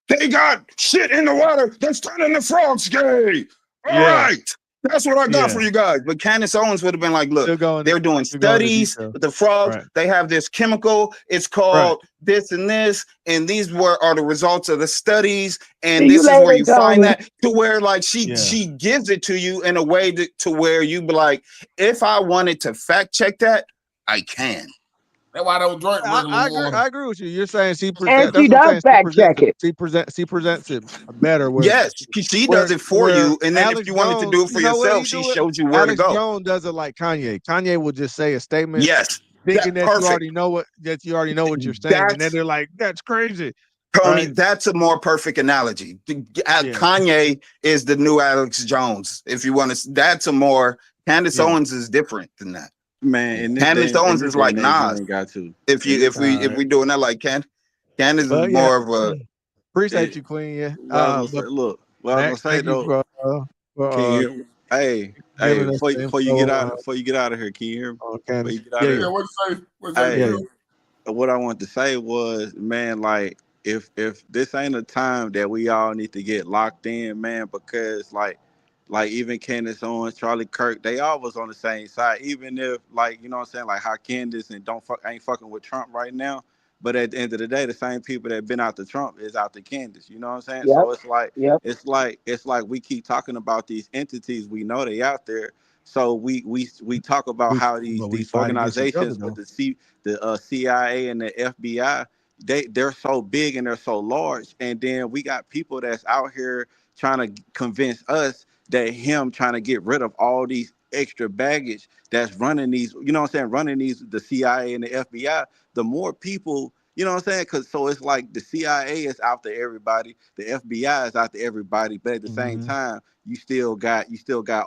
they got shit in the water that's turning the frogs gay. All right. That's what I got for you guys. But Candice Owens would have been like, look, they're doing studies with the frogs. Right. They have this chemical. It's called this and this. And these are the results of the studies. And this is where you find that, to where like she gives it to you in a way to where you be like, if I wanted to fact check that, I can. That's why I don't drink regular I agree with you. You're saying she presents. And she does fact check it. She presents it better. Yes, she does it for you. And then if you wanted to do it for yourself, she shows you where to go. Alex Jones does it like Kanye. Kanye will just say a statement. Yes, thinking that you already know what you're saying, and then they're like, "That's crazy." Tony, that's a more perfect analogy. Kanye is the new Alex Jones. If you want to, that's a more. Candice Owens is different than that. Man, and Candice Owens is like Nas. Got to. If we doing that like Candice is more of a. Appreciate you, Queen. Yeah. Look, what I was gonna say though. Hey, before you get out of here, can you hear me? Before you get out of here. What I wanted to say was, man, like if this ain't a time that we all need to get locked in, man, because like even Candice Owens, Charlie Kirk, they all was on the same side. Even if like, you know what I'm saying, like how Candice and ain't fucking with Trump right now. But at the end of the day, the same people that been out to Trump is out to Candice. You know what I'm saying? So it's like we keep talking about these entities. We know they out there. So we talk about how these organizations with the CIA and the FBI, they're so big and they're so large. And then we got people that's out here trying to convince us that him trying to get rid of all these extra baggage that's running these, you know what I'm saying, running these, the CIA and the FBI, the more people, you know what I'm saying? Because so it's like the CIA is out to everybody, the FBI is out to everybody, but at the same time, you still got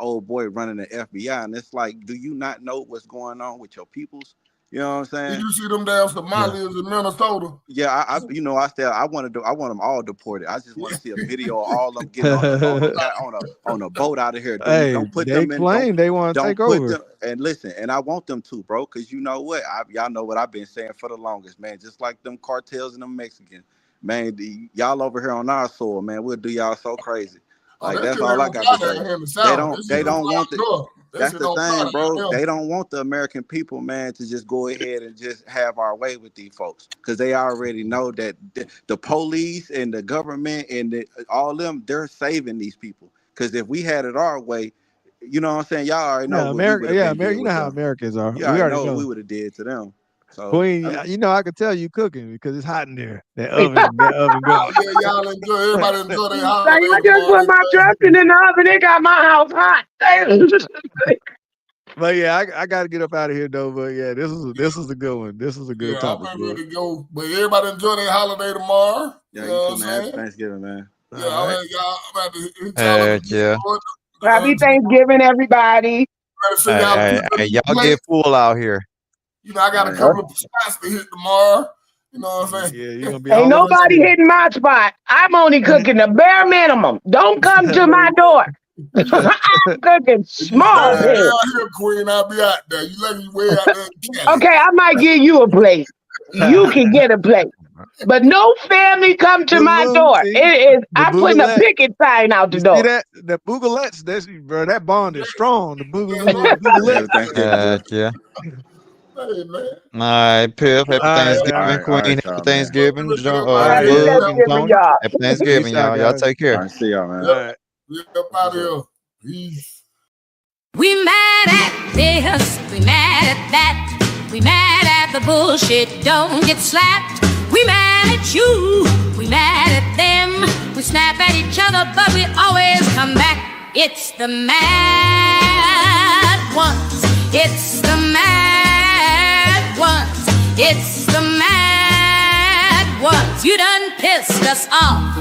old boy running the FBI, and it's like, do you not know what's going on with your peoples? You know what I'm saying? Did you see them damn Somalis in Minnesota? Yeah, I want them all deported. I just want to see a video of all of them getting on a boat out of here. Hey, don't put they them claim they want to take over. And listen, and I want them to, bro, because you know what? Y'all know what I've been saying for the longest, man. Just like them cartels and them Mexicans, man. Y'all over here on our soil, man. We'll do y'all so crazy. Like that's all I got to say. They don't want the. That's the thing, bro. They don't want the American people, man, to just go ahead and just have our way with these folks, because they already know that the police and the government and all them, they're saving these people. Because if we had it our way, you know what I'm saying? Y'all already know. America. You know how Americans are. We already know what we would have did to them. So, Queen, you know, I can tell you cooking because it's hot in there. That oven going. Yeah, y'all enjoy. Everybody enjoy their holiday. I just put my dressing in the oven. It got my house hot. But yeah, I got to get up out of here though. But yeah, this is a good one. This is a good topic. I'm ready to go. But everybody enjoy their holiday tomorrow. Yeah, you know man. Happy Thanksgiving, man. Yeah, all right. Y'all about to Happy Thanksgiving, everybody. Hey, y'all get full out here. You know, I got a couple of spots to hit tomorrow. You know what I'm saying? Yeah, you're gonna be Ain't all nobody hitting my spot. I'm only cooking the bare minimum. Don't come to my door. I'm cooking small Out things. here, Queen, I'll be out there. You let me way out there in Cali. Okay, I might give you a plate. You can get a plate. But no family come to my door. See, It is. the I'm putting a Boogalette. picket sign out the You door. see that? The Boogalettes, that's bro. That bond is strong. The Boogalette. Yeah. Hey, man. All right, Piff. Happy Thanksgiving, All right, Queen. y'all, Happy man. Thanksgiving, Happy Doug and Thanksgiving, Tony. y'all. Happy Thanksgiving, Peace out, y'all. Y'all guys. take care. All right, see y'all, man. All right. Get up out of here. Peace. We mad at this, we mad at that, we mad at the bullshit, don't get slapped. We mad at you, we mad at them, we snap at each other, but we always come back. It's the mad ones, it's the mad ones, it's the mad ones. You done pissed us off.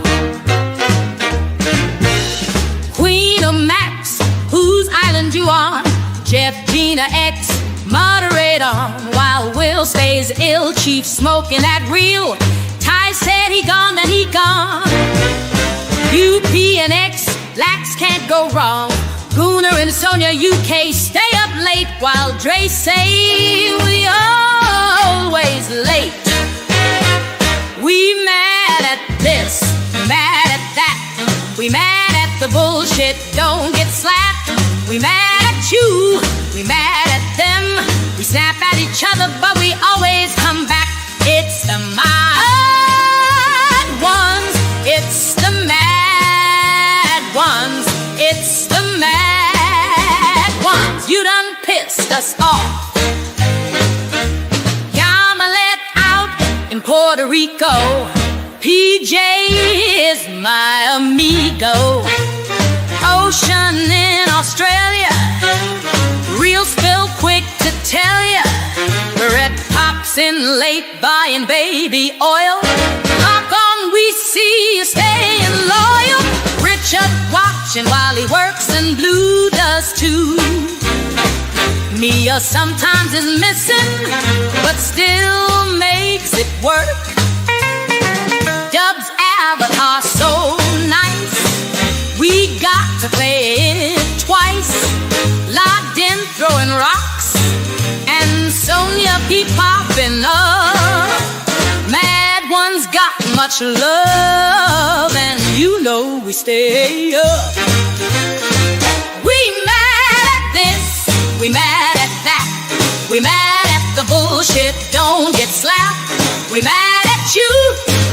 Queen of Maps, whose island you on? Jeff, Gina, X, moderate on. While Will stays ill, Chief smoking that real. Ty said he gone, then he gone. UP and X, Lax can't go wrong. Gooner and Sonia, UK, stay up late. While Dre say we always late. We mad at this, mad at that. We mad at the bullshit, don't get slapped. We mad at you, we mad at them. We snap at each other, but we always come back. It's the mad ones, it's the mad ones, it's the mad ones. You done pissed us off. Yamalet out in Puerto Rico. PJ is my amigo. Ocean in Australia, real spill quick to tell ya. Red pops in late buying baby oil. Lock on, we see you staying loyal. Richard watching while he works and Blue does too. Mia sometimes is missing, but still makes it work. Dub's avatar so nice, we got to play it twice. Locked in, throwing rocks, and Sonia be popping up. Mad ones got much love, and you know we stay up. We mad at this, we mad at that. We mad at the bullshit, don't get slapped. We mad at you,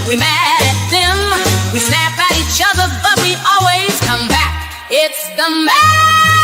we mad at them. We snap at each other, but we always come back. It's the mad